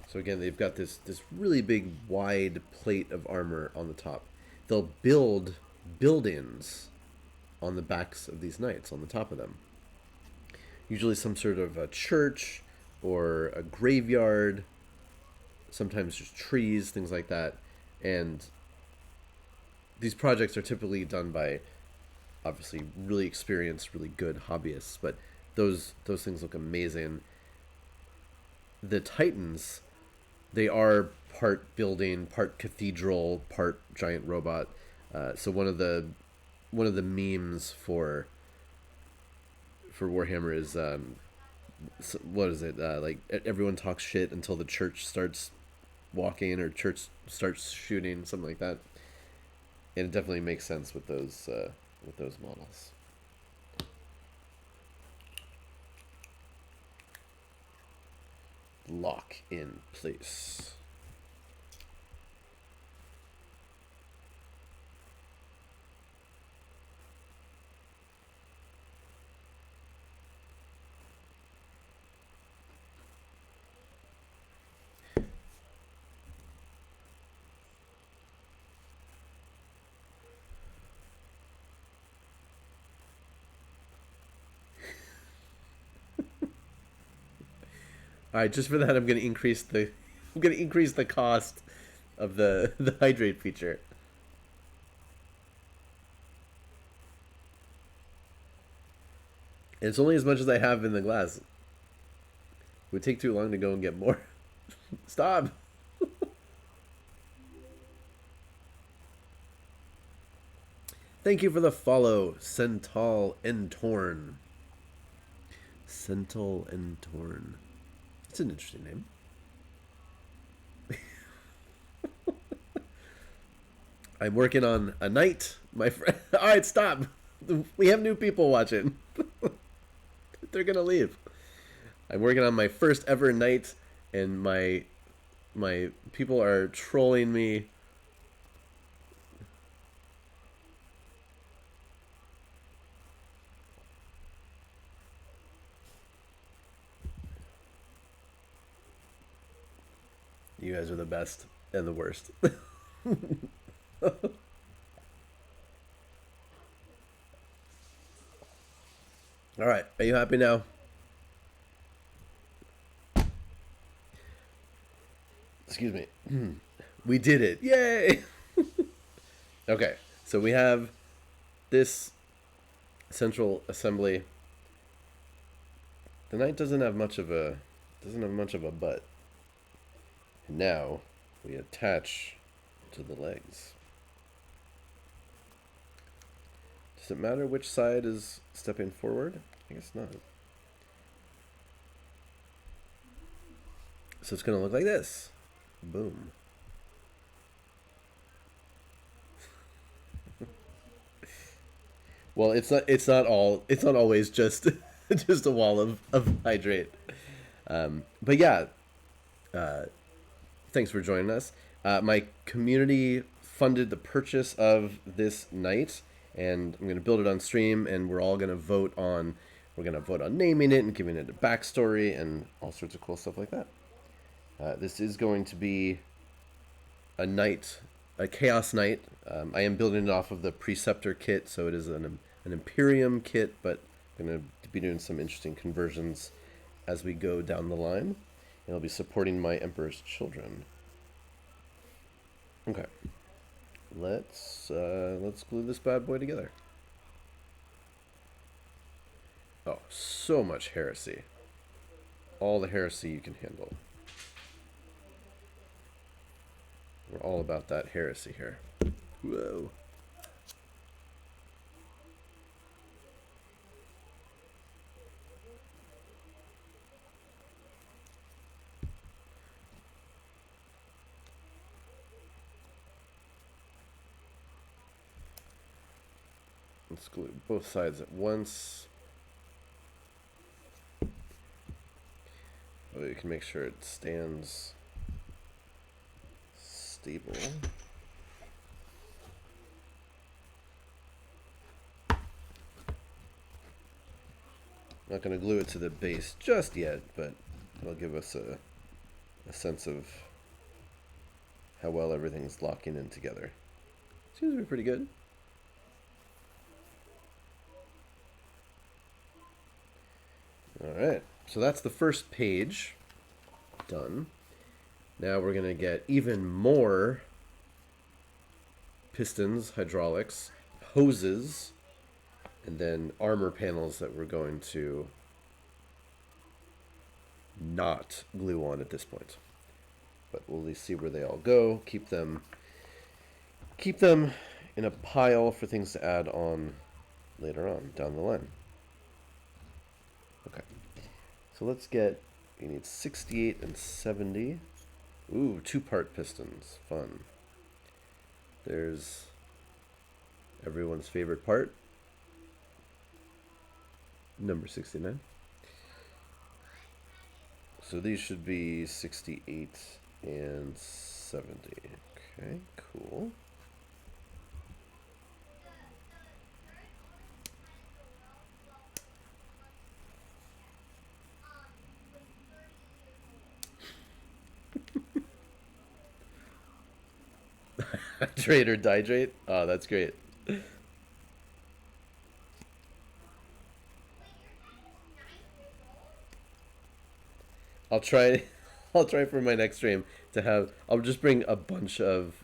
so again, they've got this really big wide plate of armor on the top. They'll build buildings on the backs of these knights, on the top of them. Usually some sort of a church or a graveyard, sometimes just trees, things like that. And these projects are typically done by obviously really experienced, really good hobbyists, but those things look amazing. The Titans, they are part building, part cathedral, part giant robot. So one of the memes for Warhammer is what is it? Like everyone talks shit until the church starts walking or church starts shooting, something like that. And it definitely makes sense with those models. Lock in place. All right, just for that, I'm going to increase the cost of the hydrate feature. And it's only as much as I have in the glass. It would take too long to go and get more. Stop. Thank you for the follow, Sental and Torn. Sental and Torn. It's an interesting name. I'm working on a knight, my friend. All right, stop. We have new people watching. They're gonna leave. I'm working on my first ever knight, and my people are trolling me. You guys are the best and the worst. All right, are you happy now? Excuse me. We did it. Yay! Okay, so we have this central assembly. The knight doesn't have much of a butt. And now we attach to the legs. Does it matter which side is stepping forward? I guess not. So it's going to look like this. Boom. Well, it's not always just just a wall of hydrate. But yeah, thanks for joining us. My community funded the purchase of this knight, and I'm going to build it on stream, and we're going to vote on naming it and giving it a backstory and all sorts of cool stuff like that. This is going to be a knight, a chaos knight. I am building it off of the Preceptor kit, so it is an Imperium kit, but I'm going to be doing some interesting conversions as we go down the line. And I'll be supporting my Emperor's Children. Okay. Let's glue this bad boy together. Oh, so much heresy. All the heresy you can handle. We're all about that heresy here. Whoa. Let's glue both sides at once. Oh, you can make sure it stands stable. Not going to glue it to the base just yet, but it'll give us a sense of how well everything's locking in together. Seems to be pretty good. Alright, so that's the first page done. Now we're going to get even more pistons, hydraulics, hoses, and then armor panels that we're going to not glue on at this point. But we'll at least see where they all go. Keep them in a pile for things to add on later on down the line. Okay. So let's get, we need 68 and 70. Ooh, 2-part pistons. Fun. There's everyone's favorite part. Number 69. So these should be 68 and 70. Okay, cool. Hydrate or dihydrate? Oh, that's great. I'll try for my next stream to have, I'll just bring a bunch of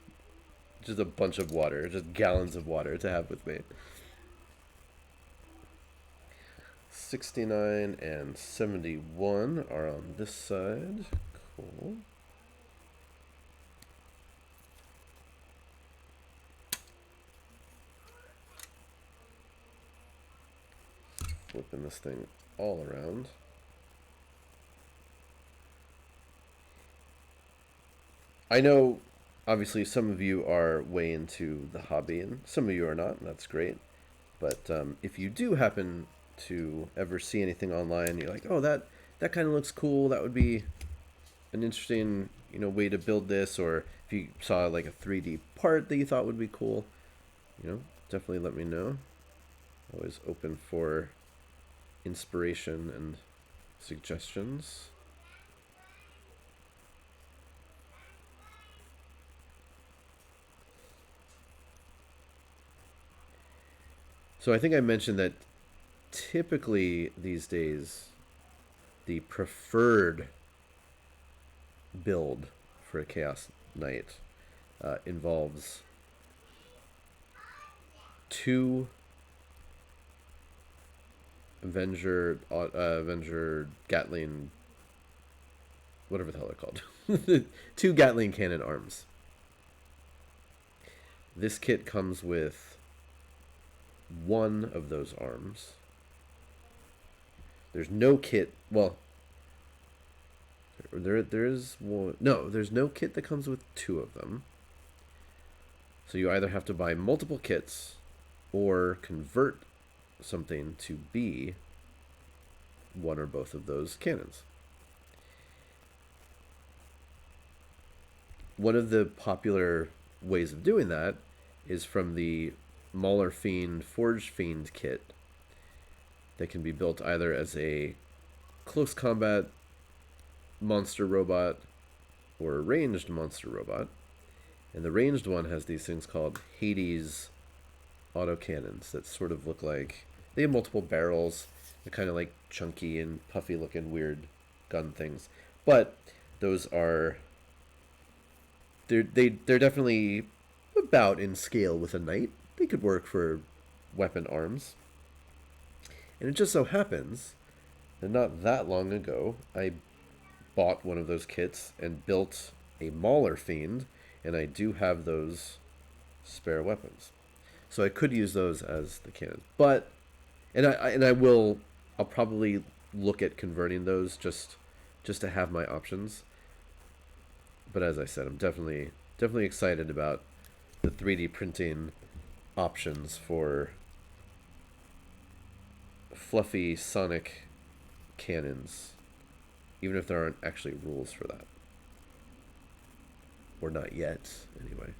water, just gallons of water to have with me. 69 and 71 are on this side. Cool. Flipping this thing all around. I know, obviously, some of you are way into the hobby, and some of you are not, and that's great. But if you do happen to ever see anything online, you're like, oh, that kind of looks cool. That would be an interesting, way to build this. Or if you saw like a 3D part that you thought would be cool, definitely let me know. Always open for inspiration and suggestions. So I think I mentioned that typically these days the preferred build for a Chaos Knight involves 2 Avenger Gatling, whatever the hell they're called, 2 Gatling cannon arms. This kit comes with 1 of those arms. There's no kit. Well, there is one. No, there's no kit that comes with 2 of them. So you either have to buy multiple kits or convert something to be 1 or both of those cannons. One of the popular ways of doing that is from the Mauler Fiend Forge Fiend kit that can be built either as a close combat monster robot for a ranged monster robot. And the ranged one has these things called Hades autocannons that sort of look like... They have multiple barrels. They're kind of like chunky and puffy looking weird gun things. But those are... They're definitely about in scale with a knight. They could work for weapon arms. And it just so happens that not that long ago, I bought one of those kits and built a Mauler Fiend, and I do have those spare weapons. So I could use those as the cannon. But, I'll probably look at converting those just to have my options. But as I said, I'm definitely excited about the 3D printing options for fluffy Sonic cannons, even if there aren't actually rules for that. Or not yet, anyway.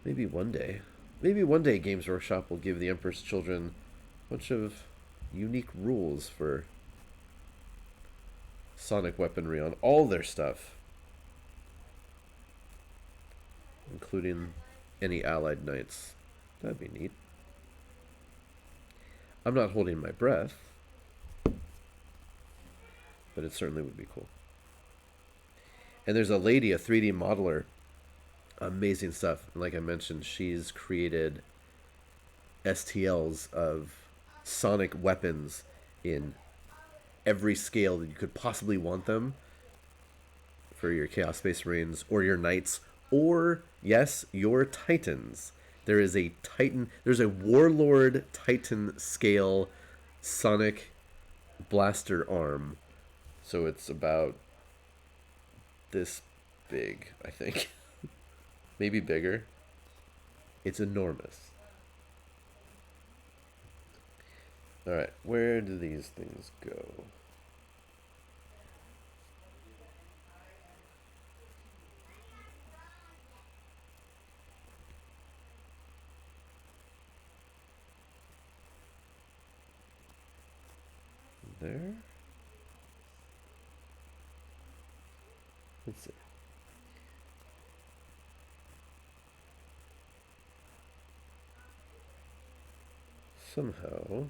Maybe one day. Maybe one day Games Workshop will give the Emperor's Children a bunch of unique rules for Sonic weaponry on all their stuff, including any allied knights. That'd be neat. I'm not holding my breath, but it certainly would be cool. And there's a lady, a 3D modeler, amazing stuff. And like I mentioned, she's created STLs of Sonic weapons in every scale that you could possibly want them for your Chaos Space Marines or your Knights or, yes, your Titans. There is a Titan, there's a Warlord Titan scale Sonic blaster arm. So it's about this big, I think. Maybe bigger. It's enormous. Alright, where do these things go? There? Let's see. Somehow...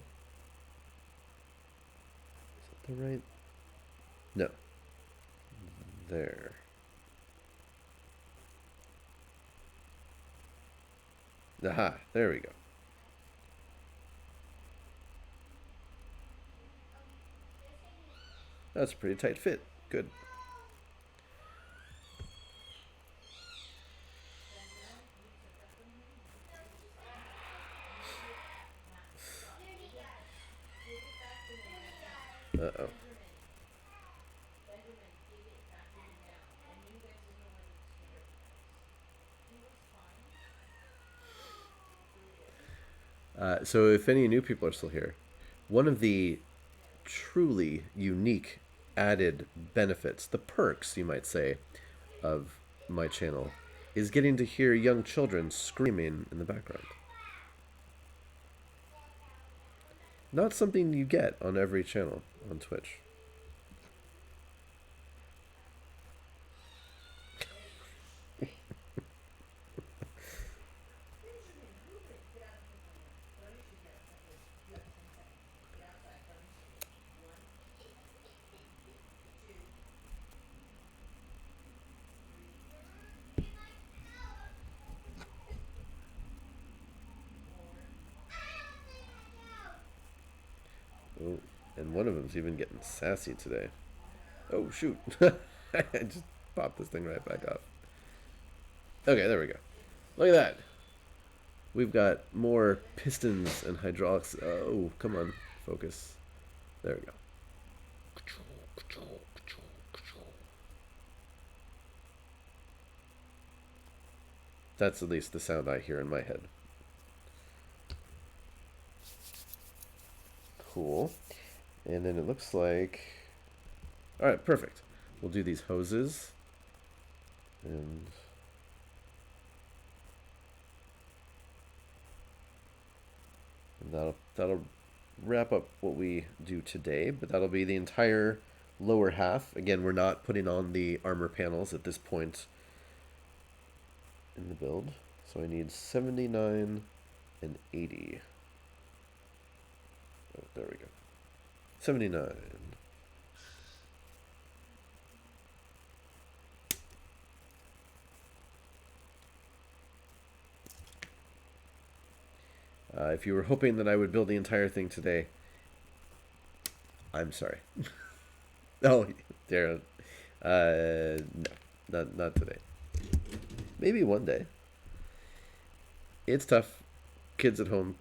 Is it the right... No. There. Aha, there we go. That's a pretty tight fit. Good. Uh-oh. So if any new people are still here, one of the truly unique added benefits, the perks, you might say, of my channel, is getting to hear young children screaming in the background. Not something you get on every channel on Twitch. Oh, and one of them's even getting sassy today. Oh, shoot. I just popped this thing right back up. Okay, there we go. Look at that. We've got more pistons and hydraulics. Oh, come on. Focus. There we go. That's at least the sound I hear in my head. Cool. And then it looks like... Alright, perfect. We'll do these hoses. And... that'll wrap up what we do today, but that'll be the entire lower half. Again, we're not putting on the armor panels at this point in the build. So I need 79 and 80. Oh, there we go. 79. If you were hoping that I would build the entire thing today, I'm sorry. Oh, Darren. No, not today. Maybe one day. It's tough. Kids at home.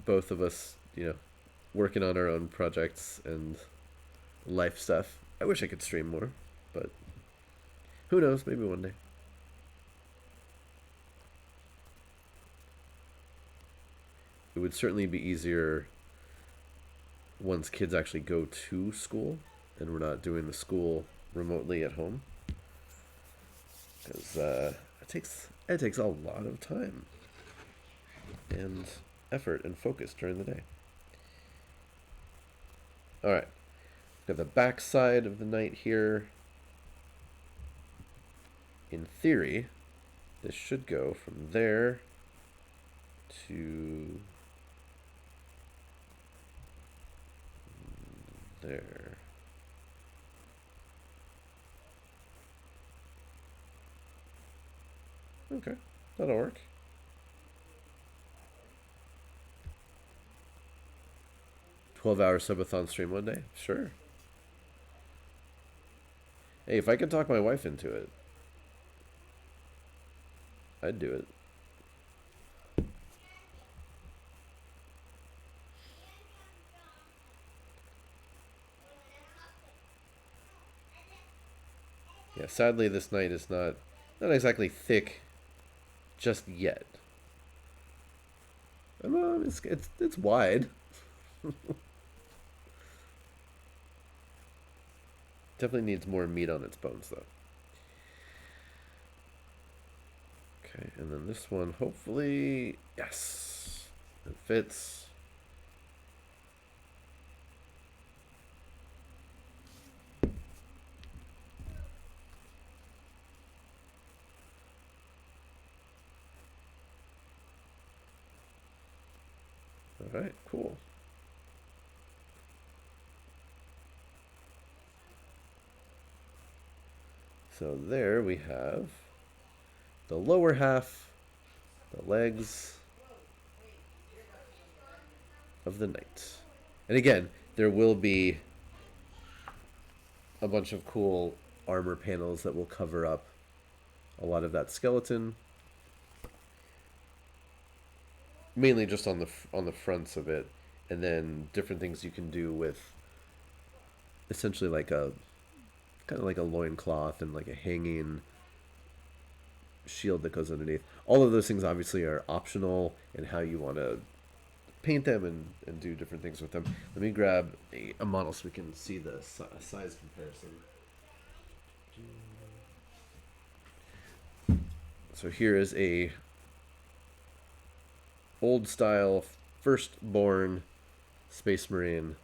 Both of us, working on our own projects and life stuff. I wish I could stream more, but who knows? Maybe one day. It would certainly be easier once kids actually go to school and we're not doing the school remotely at home, because it takes a lot of time and effort and focus during the day. All right, got the back side of the knight here. In theory, this should go from there to there. Okay, that'll work. $12 subathon stream one day? Sure. Hey, if I could talk my wife into it, I'd do it. Yeah, sadly this knight is not exactly thick just yet. It's wide. Definitely needs more meat on its bones though. Okay, and then this one, hopefully, yes, it fits. All right, cool. So there we have the lower half, the legs of the knight. And again, there will be a bunch of cool armor panels that will cover up a lot of that skeleton. Mainly just on the fronts of it, and then different things you can do with essentially like a kind of like a loincloth and like a hanging shield that goes underneath. All of those things obviously are optional in how you want to paint them and do different things with them. Let me grab a model so we can see the size comparison. So here is a old style firstborn Space Marine.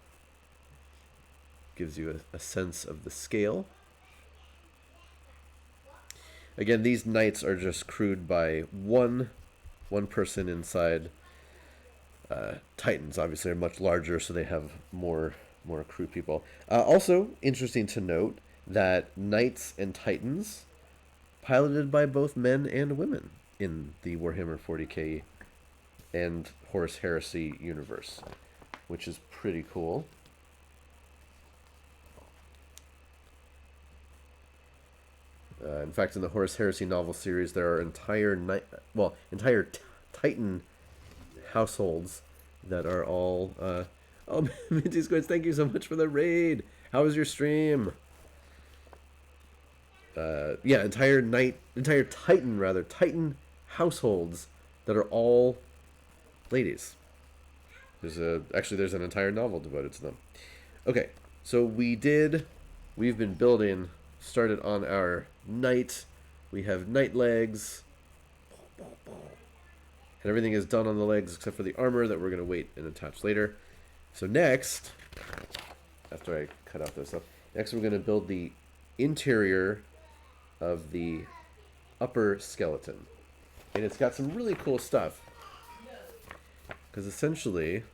Gives you a sense of the scale. Again, these knights are just crewed by one person inside. Titans obviously are much larger, so they have more crew people. Also, interesting to note that knights and titans piloted by both men and women in the Warhammer 40k and Horus Heresy universe, which is pretty cool. In fact, in the Horus Heresy novel series, there are entire Titan households that are all. Oh, Minty Squids, thank you so much for the raid. How was your stream? Yeah, entire Titan households that are all ladies. There's an entire novel devoted to them. Okay, so we've been building. Started on our knight. We have knight legs. And everything is done on the legs except for the armor that we're going to wait and attach later. So next, after I cut off this stuff, next we're going to build the interior of the upper skeleton. And it's got some really cool stuff. Because essentially,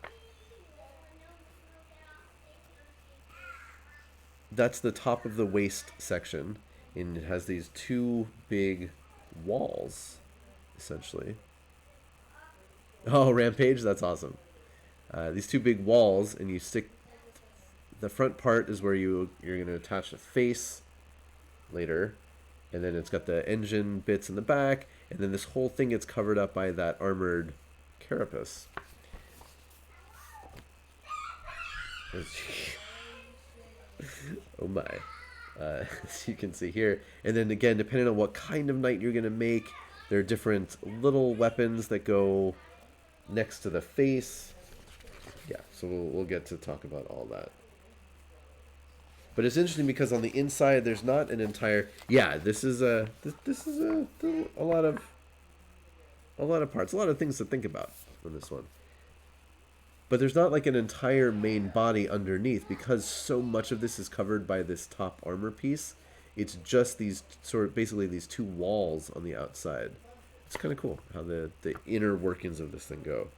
that's the top of the waist section. And it has these two big walls, essentially. Oh, Rampage? That's awesome. These two big walls, and you stick... The front part is where you're going to attach a face later. And then it's got the engine bits in the back. And then this whole thing gets covered up by that armored carapace. Oh my. As you can see here. And then again, depending on what kind of knight you're going to make, there are different little weapons that go next to the face. Yeah, so we'll get to talk about all that. But it's interesting because on the inside, there's not an entire... Yeah, this is a lot of parts, a lot of things to think about on this one. But there's not like an entire main body underneath because so much of this is covered by this top armor piece. It's just these basically these two walls on the outside. It's kind of cool how the inner workings of this thing go.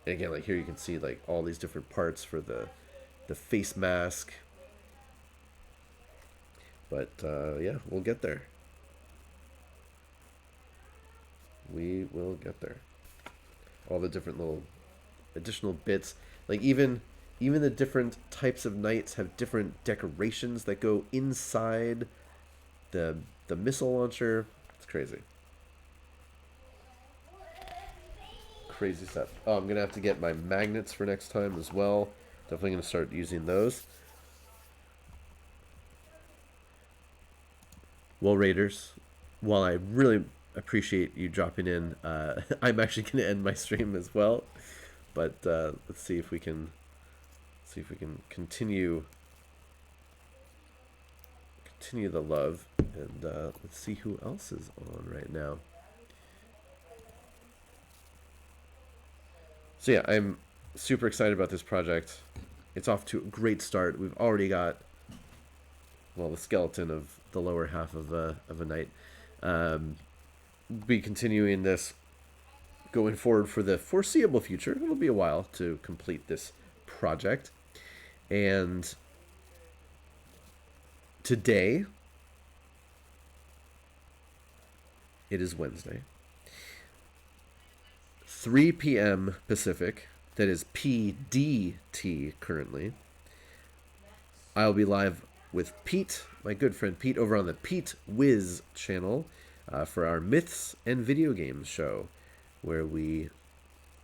And again, like here you can see like all these different parts for the face mask. But yeah, we'll get there. We will get there. All the different little additional bits, like even the different types of knights have different decorations that go inside the missile launcher. It's crazy. Crazy stuff. Oh, I'm gonna have to get my magnets for next time as well. Definitely gonna start using those. Well, Raiders, while I really appreciate you dropping in, I'm actually going to end my stream as well. But let's see if we can continue the love, and let's see who else is on right now. So yeah, I'm super excited about this project. It's off to a great start. We've already got, well, the skeleton of the lower half of a knight. Be continuing this going forward for the foreseeable future. It'll be a while to complete this project. And today, it is Wednesday. 3 p.m. Pacific. That is PDT currently. I'll be live with Pete, my good friend Pete, over on the Pete Wiz channel for our Myths and Video Games show, where we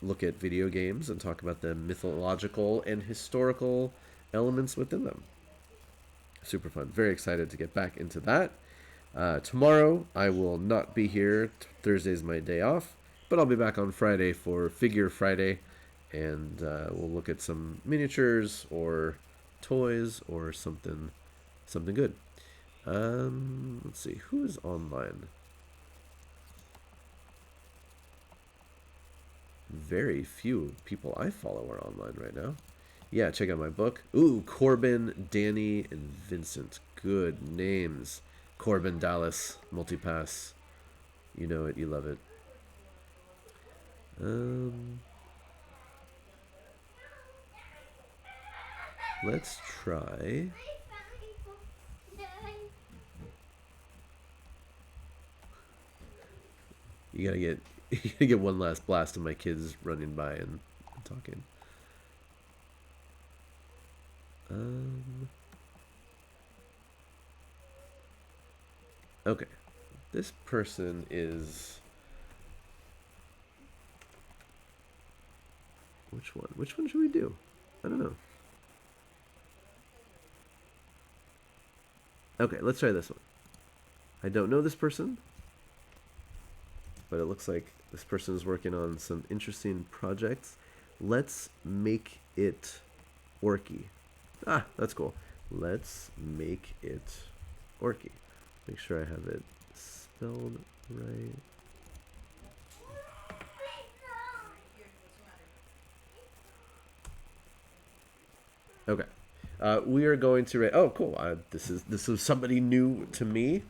look at video games and talk about the mythological and historical elements within them. Super fun. Very excited to get back into that. Tomorrow, I will not be here. Thursday's my day off, but I'll be back on Friday for Figure Friday, and we'll look at some miniatures or toys or something good. Let's see, who is online? Very few people I follow are online right now. Yeah, check out my book. Ooh, Corbin, Danny, and Vincent. Good names. Corbin, Dallas, Multipass. You know it, you love it. Let's try. You gotta get one last blast of my kids running by and talking. Okay, this person is. Which one? Which one should we do? I don't know. Okay, let's try this one. I don't know this person, but it looks like this person is working on some interesting projects. Let's make it orky. Ah, that's cool. Let's make it orky. Make sure I have it spelled right. Okay. We are going to raid. Oh, cool. This is somebody new to me,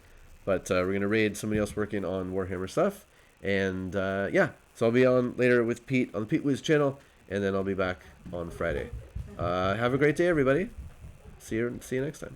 but we're gonna raid somebody else working on Warhammer stuff, and yeah. So I'll be on later with Pete on the Pete Wiz channel, and then I'll be back on Friday. Have a great day, everybody. See you next time.